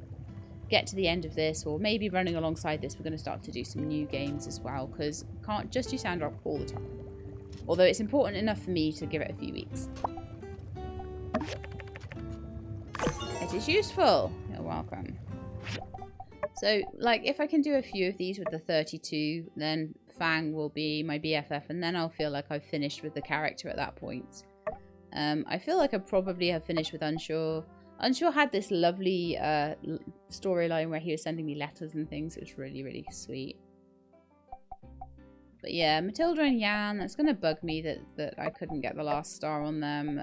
get to the end of this, or maybe running alongside this, we're going to start to do some new games as well, because we can't just do Sandrock all the time. Although it's important enough for me to give it a few weeks. It is useful. You're welcome. So, like, if I can do a few of these with the 32, then Fang will be my BFF, and then I'll feel like I've finished with the character at that point. I feel like I probably have finished with Unsure. Unsure had this lovely storyline where he was sending me letters and things. It was really, really sweet. But yeah, Matilda and Jan, that's going to bug me that I couldn't get the last star on them.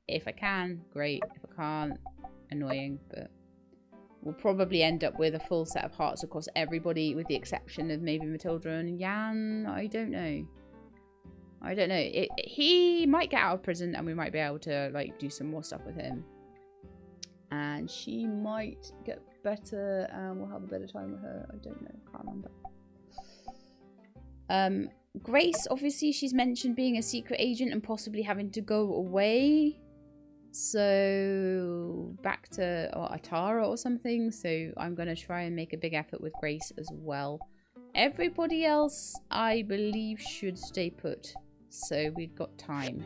If I can, great. If I can't, annoying. But we'll probably end up with a full set of hearts across everybody with the exception of maybe Matilda and Jan. I don't know. I don't know. He might get out of prison and we might be able to like do some more stuff with him. And she might get better and we'll have a better time with her. I don't know. Can't remember. Grace, obviously, she's mentioned being a secret agent and possibly having to go away. So, back to Atara or something. So, I'm going to try and make a big effort with Grace as well. Everybody else, I believe, should stay put. So, we've got time.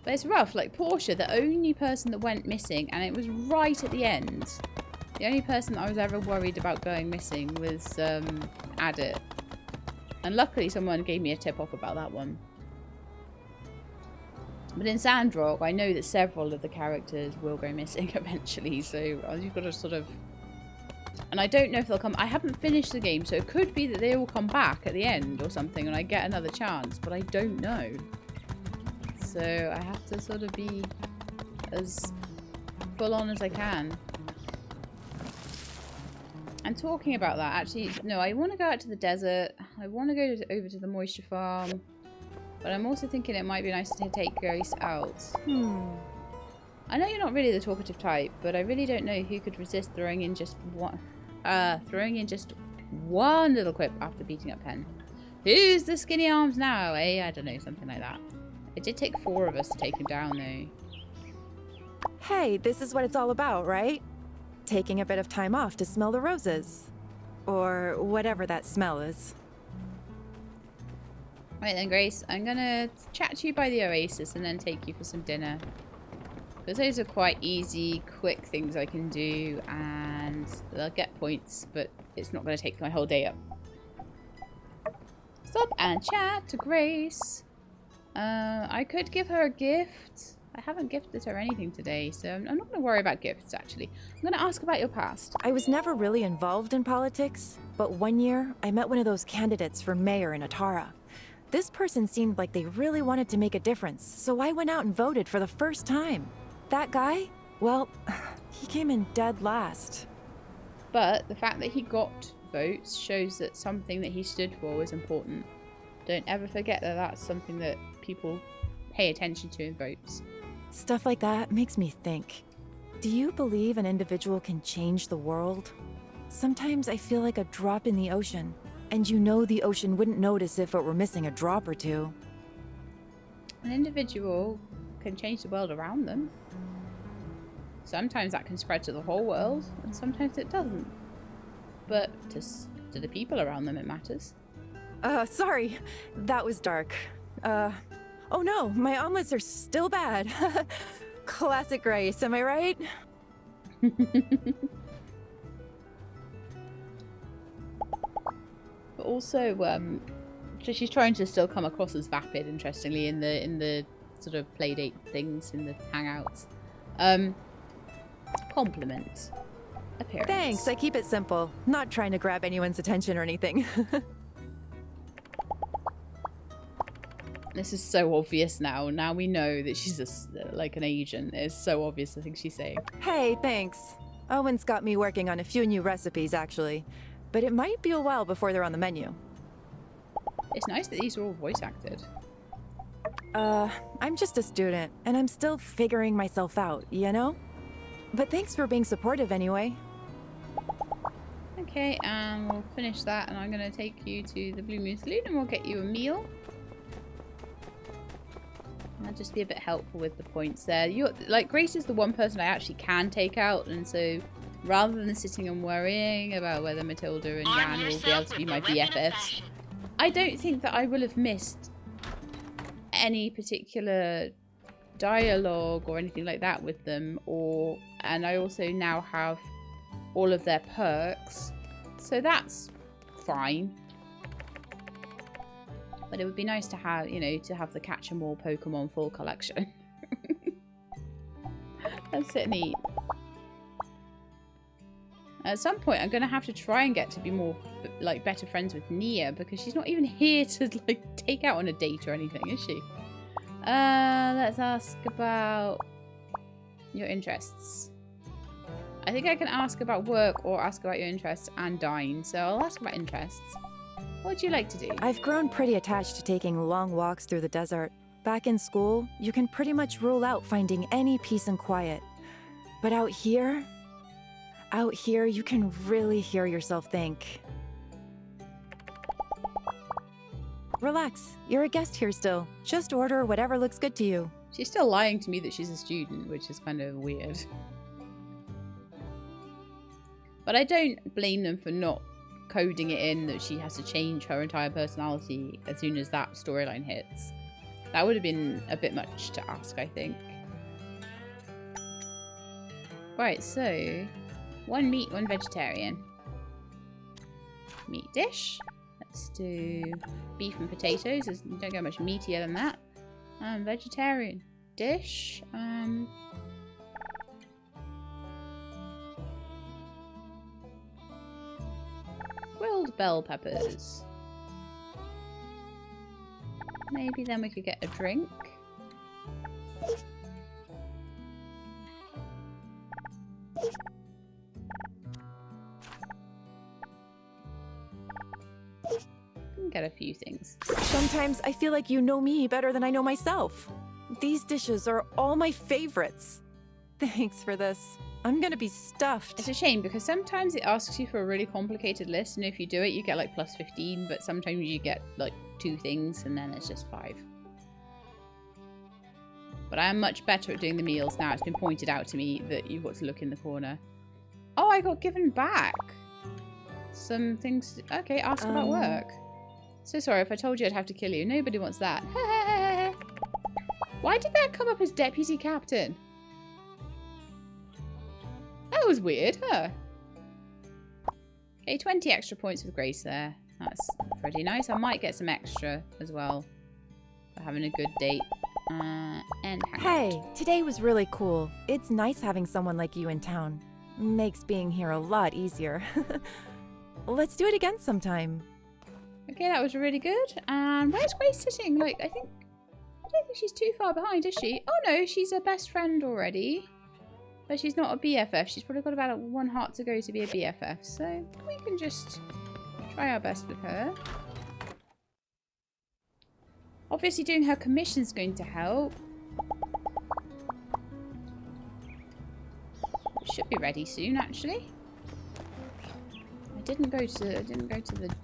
But it's rough, like Portia, the only person that went missing, and it was right at the end. The only person that I was ever worried about going missing was Adit. And luckily someone gave me a tip off about that one. But in Sandrock, I know that several of the characters will go missing eventually, so you've got to sort of... And I don't know if they'll come... I haven't finished the game, so it could be that they all come back at the end or something and I get another chance, but I don't know. So I have to sort of be as full on as I can. And talking about that, actually, no, I want to go out to the desert. I want to go over to the moisture farm. But I'm also thinking it might be nice to take Grace out. I know you're not really the talkative type, but I really don't know who could resist throwing in just one little quip after beating up Pen. Who's the skinny arms now, eh? I don't know, something like that. It did take 4 of us to take him down, though. Hey, this is what it's all about, right? Taking a bit of time off to smell the roses. Or whatever that smell is. Right then, Grace. I'm gonna chat to you by the oasis and then take you for some dinner. Because those are quite easy, quick things I can do. And they'll get points, but it's not going to take my whole day up. Stop and chat to Grace. I could give her a gift. I haven't gifted her anything today, so I'm not going to worry about gifts, actually. I'm going to ask about your past. I was never really involved in politics, but one year I met one of those candidates for mayor in Atara. This person seemed like they really wanted to make a difference, so I went out and voted for the first time. That guy? Well, he came in dead last. But the fact that he got votes shows that something that he stood for was important. Don't ever forget that that's something that people pay attention to in votes. Stuff like that makes me think. Do you believe an individual can change the world? Sometimes I feel like a drop in the ocean, and you know the ocean wouldn't notice if it were missing a drop or two. An individual can change the world around them. Sometimes that can spread to the whole world, and sometimes it doesn't. But to the people around them, it matters. Sorry. That was dark. Oh no, my omelets are still bad. Classic Grace, am I right? But also, so she's trying to still come across as vapid, interestingly, in the sort of playdate things, in the hangouts. Compliment. Appearance. Thanks, I keep it simple. Not trying to grab anyone's attention or anything. This is so obvious now. Now we know that she's like an agent. It's so obvious the things she's saying. Hey, thanks. Owen's got me working on a few new recipes, actually. But it might be a while before they're on the menu. It's nice that these are all voice acted. I'm just a student, and I'm still figuring myself out, you know? But thanks for being supportive anyway. Okay, and we'll finish that, and I'm going to take you to the Blue Moon Saloon, and we'll get you a meal. I'll just be a bit helpful with the points there. Like, Grace is the one person I actually can take out, and so rather than sitting and worrying about whether Matilda and Jan will be able to be my BFFs, I don't think that I will have missed any particular dialogue or anything like that with them, and I also now have all of their perks, so that's fine. But it would be nice to have, you know, to have the Catch 'em All Pokemon full collection. Let's sit and eat. At some point, I'm going to have to try and get to be more, like, better friends with Nia, because she's not even here to, like, take out on a date or anything, is she? Let's ask about your interests. I think I can ask about work or ask about your interests and dine, so I'll ask about interests. What do you like to do? I've grown pretty attached to taking long walks through the desert. Back in school, you can pretty much rule out finding any peace and quiet. But out here, you can really hear yourself think. Relax, you're a guest here still. Just order whatever looks good to you. She's still lying to me that she's a student, which is kind of weird. But I don't blame them for not coding it in that she has to change her entire personality as soon as that storyline hits. That would have been a bit much to ask, I think. Right, so 1 meat, 1 vegetarian. Meat dish. Let's do beef and potatoes. You don't get much meatier than that. Vegetarian dish. Grilled bell peppers. Maybe then we could get a drink. Can get a few things. Sometimes I feel like you know me better than I know myself. These dishes are all my favorites. Thanks for this. I'm gonna be stuffed. It's a shame because sometimes it asks you for a really complicated list, and if you do it, you get like plus 15, but sometimes you get like 2 things and then it's just 5. But I am much better at doing the meals now. It's been pointed out to me that you've got to look in the corner. Oh, I got given back some things. Okay, ask about work. So sorry if I told you I'd have to kill you. Nobody wants that. Why did that come up as deputy captain? That was weird, huh? Okay, 20 extra points with Grace there. That's pretty nice. I might get some extra as well for having a good date. And hey, today was really cool. It's nice having someone like you in town. Makes being here a lot easier. Let's do it again sometime. Okay, that was really good. And where's Grace sitting? Like, I don't think she's too far behind, is she? Oh no, she's a best friend already. But she's not a BFF. She's probably got about 1 heart to go to be a BFF. So we can just try our best with her. Obviously doing her commission's going to help. Should be ready soon, actually. I didn't go to the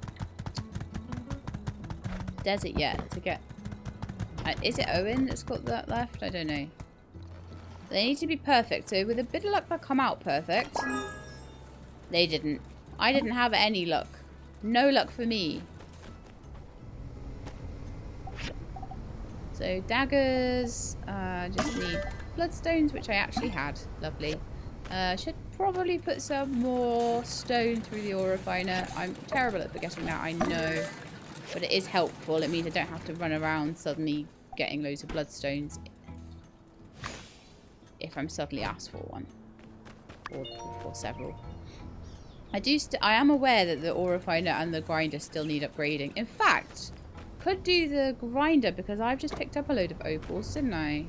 desert yet to get. Is it Owen that's got that left? I don't know. They need to be perfect. So with a bit of luck, they'll come out perfect. They didn't. I didn't have any luck. No luck for me. So daggers. Just need bloodstones, which I actually had. Lovely. Should probably put some more stone through the ore refiner. I'm terrible at forgetting that, I know. But it is helpful. It means I don't have to run around suddenly getting loads of bloodstones if I'm suddenly asked for one. Or for several. I am aware that the ore refiner and the grinder still need upgrading. In fact, could do the grinder because I've just picked up a load of opals, didn't I?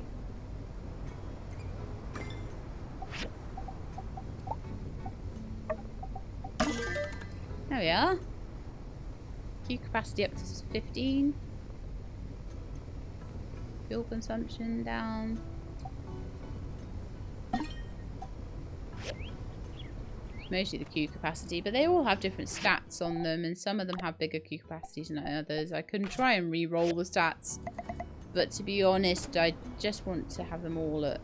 There we are. Q capacity up to 15. Fuel consumption down. Mostly the Q capacity, but they all have different stats on them, and some of them have bigger Q capacities than others. I can try and re-roll the stats, but to be honest, I just want to have them all at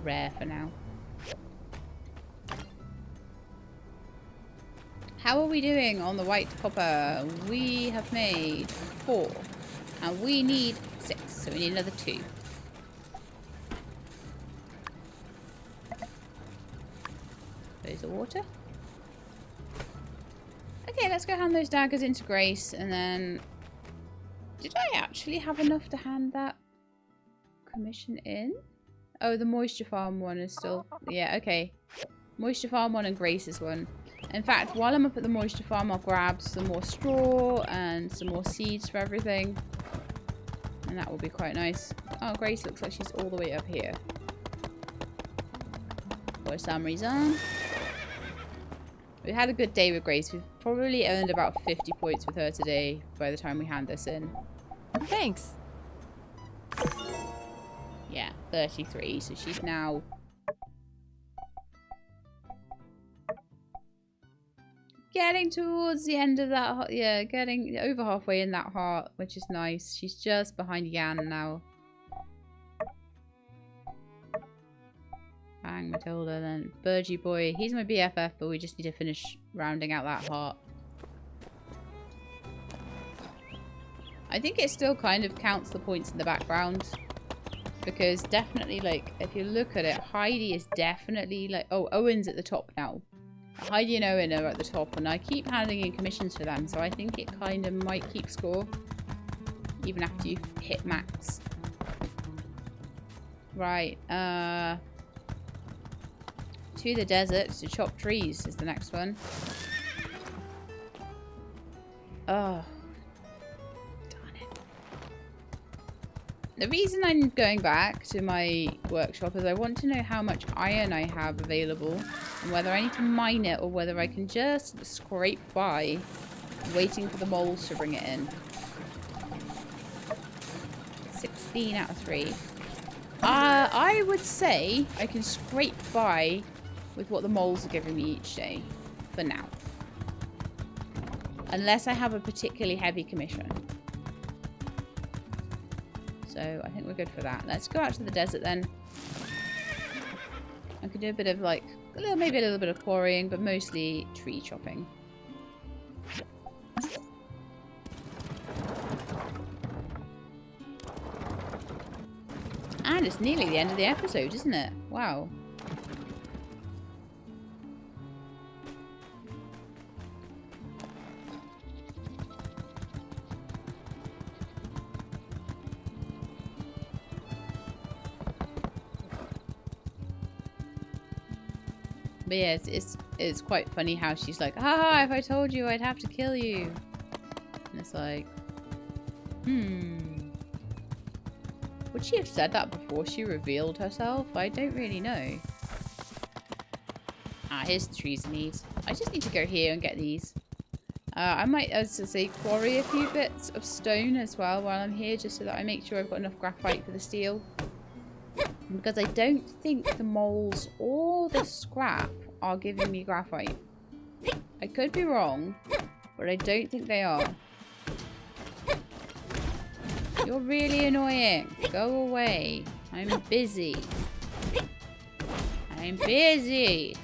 rare for now. How are we doing on the white copper? We have made 4. And we need 6. So we need another 2. There's the water. Okay, let's go hand those daggers into Grace. And then... Did I actually have enough to hand that commission in? Oh, the moisture farm one is still... Yeah, okay. Moisture farm one and Grace's one. In fact, while I'm up at the moisture farm, I'll grab some more straw and some more seeds for everything. And that will be quite nice. Oh, Grace looks like she's all the way up here. For some reason. We had a good day with Grace. We've probably earned about 50 points with her today by the time we hand this in. Thanks. Yeah, 33. So she's now... getting towards the end of that, yeah, getting over halfway in that heart, which is nice. She's just behind Yan now. Bang, Matilda, then Burgie Boy. He's my BFF, but we just need to finish rounding out that heart. I think it still kind of counts the points in the background. Because definitely, like, if you look at it, Heidi is definitely, like... Oh, Owen's at the top now. Heidi and Owen are at the top, and I keep handing in commissions for them, so I think it kind of might keep score. Even after you've hit max. Right, to the desert to chop trees is the next one. Oh. Darn it. The reason I'm going back to my workshop is I want to know how much iron I have available. And whether I need to mine it or whether I can just scrape by waiting for the moles to bring it in. 16 out of 3. I would say I can scrape by with what the moles are giving me each day. For now. Unless I have a particularly heavy commission. So I think we're good for that. Let's go out to the desert then. I could do a bit of like... maybe a little bit of quarrying, but mostly tree chopping. And it's nearly the end of the episode, isn't it? Wow. But yeah, it's quite funny how she's like, haha, if I told you, I'd have to kill you. And it's like, would she have said that before she revealed herself? I don't really know. Ah, here's the trees I need. I just need to go here and get these. I might, as I say, quarry a few bits of stone as well while I'm here, just so that I make sure I've got enough graphite for the steel. Because I don't think the moles or the scrap are giving me graphite. I could be wrong, but I don't think they are. You're really annoying. Go away. I'm busy. I'm busy.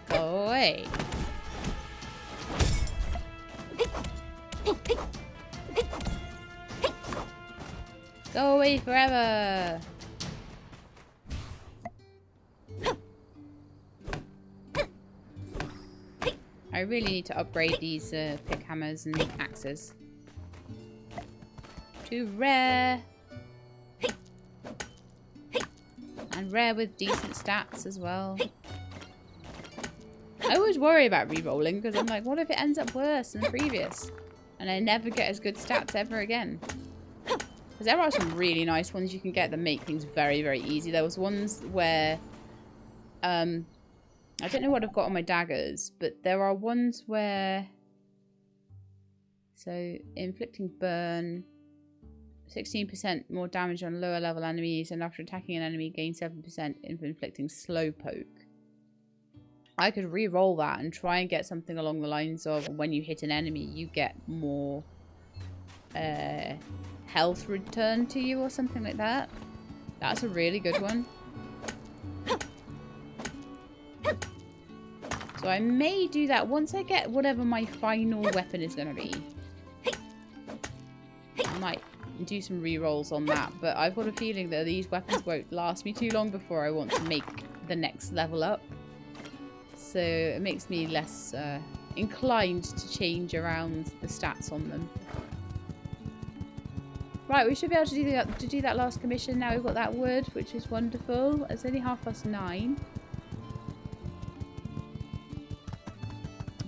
Go away. Go away forever. I really need to upgrade these pick hammers and axes. To rare. And rare with decent stats as well. I always worry about re-rolling because I'm like, what if it ends up worse than the previous? And I never get as good stats ever again. Because there are some really nice ones you can get that make things very, very easy. There was ones where... I don't know what I've got on my daggers, but there are ones where... So, inflicting burn... 16% more damage on lower level enemies, and after attacking an enemy, gain 7% in inflicting slow poke. I could re-roll that and try and get something along the lines of when you hit an enemy, you get more health returned to you or something like that. That's a really good one. So I may do that once I get whatever my final weapon is going to be. I might do some re-rolls on that, but I've got a feeling that these weapons won't last me too long before I want to make the next level up. So it makes me less inclined to change around the stats on them. Right, we should be able to do that last commission now we've got that wood, which is wonderful. It's only 9:30.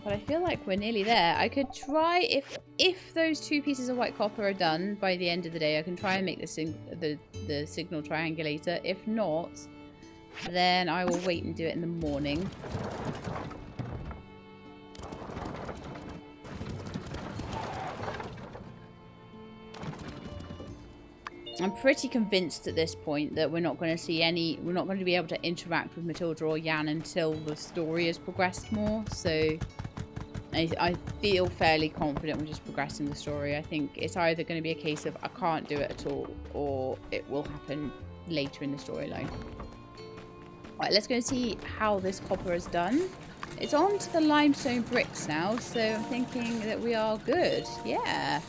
But I feel like we're nearly there. I could try, if those 2 pieces of white copper are done by the end of the day, I can try and make the signal triangulator. If not, then I will wait and do it in the morning. I'm pretty convinced at this point that we're not going to see any... We're not going to be able to interact with Matilda or Jan until the story has progressed more. So I feel fairly confident we're just progressing the story. I think it's either going to be a case of I can't do it at all, or it will happen later in the storyline. Right, let's go and see how this copper is done. It's on to the limestone bricks now, so I'm thinking that we are good. Yeah.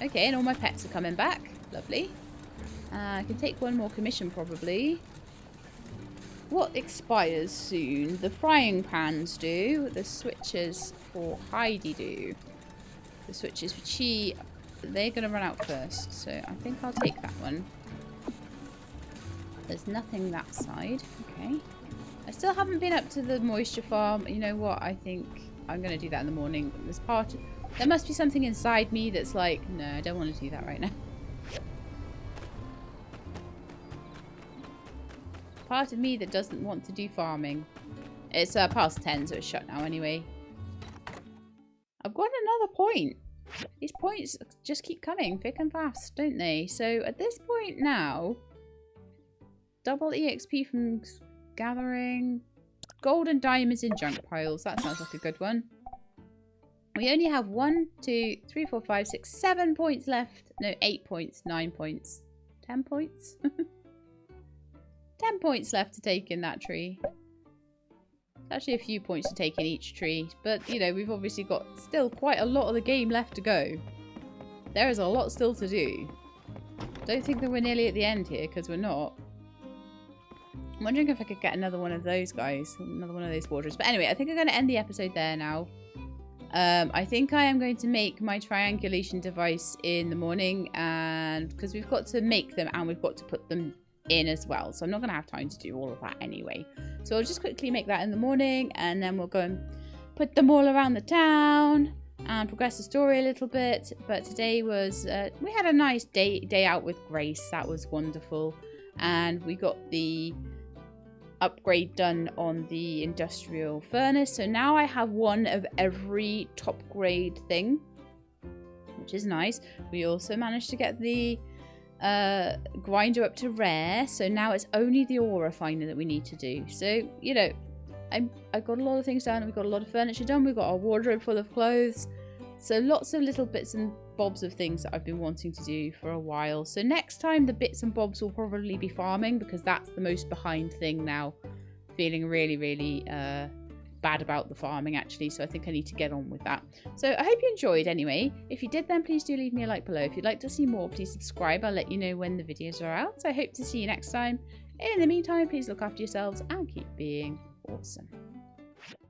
Okay, and all my pets are coming back. Lovely. I can take one more commission probably. What expires soon? The frying pans do. The switches for Heidi do. The switches for Chi, they're going to run out first. So I think I'll take that one. There's nothing that side. Okay. I still haven't been up to the moisture farm. You know what? I think I'm going to do that in the morning. There must be something inside me that's like, no, I don't want to do that right now. Part of me that doesn't want to do farming. It's past 10, so it's shut now anyway. I've got another point. These points just keep coming thick and fast, don't they? So at this point now, double EXP from gathering, gold and diamonds in junk piles. That sounds like a good one. We only have 1, 2, 3, 4, 5, 6, 7 points left. No, 8 points, 9 points, 10 points. 10 points left to take in that tree. Actually a few points to take in each tree. But, you know, we've obviously got still quite a lot of the game left to go. There is a lot still to do. Don't think that we're nearly at the end here, because we're not. I'm wondering if I could get another one of those guys. Another one of those borders. But anyway, I think I'm going to end the episode there now. I think I am going to make my triangulation device in the morning. And because we've got to make them and we've got to put them in as well. So I'm not going to have time to do all of that anyway. So I'll just quickly make that in the morning, and then we'll go and put them all around the town and progress the story a little bit. But today was, we had a nice day out with Grace. That was wonderful. And we got the upgrade done on the industrial furnace. So now I have one of every top grade thing, which is nice. We also managed to get the grinder up to rare. So now it's only the ore refiner that we need to do. So, you know, I got a lot of things done. We've got a lot of furniture done. We've got our wardrobe full of clothes. So lots of little bits and bobs of things that I've been wanting to do for a while. So next time the bits and bobs will probably be farming, because that's the most behind thing now. Feeling really, really bad about the farming actually. So I think I need to get on with that. So I hope you enjoyed anyway. If you did, then please do leave me a like below. If you'd like to see more, please subscribe. I'll let you know when the videos are out. So I hope to see you next time. In the meantime, please look after yourselves and keep being awesome.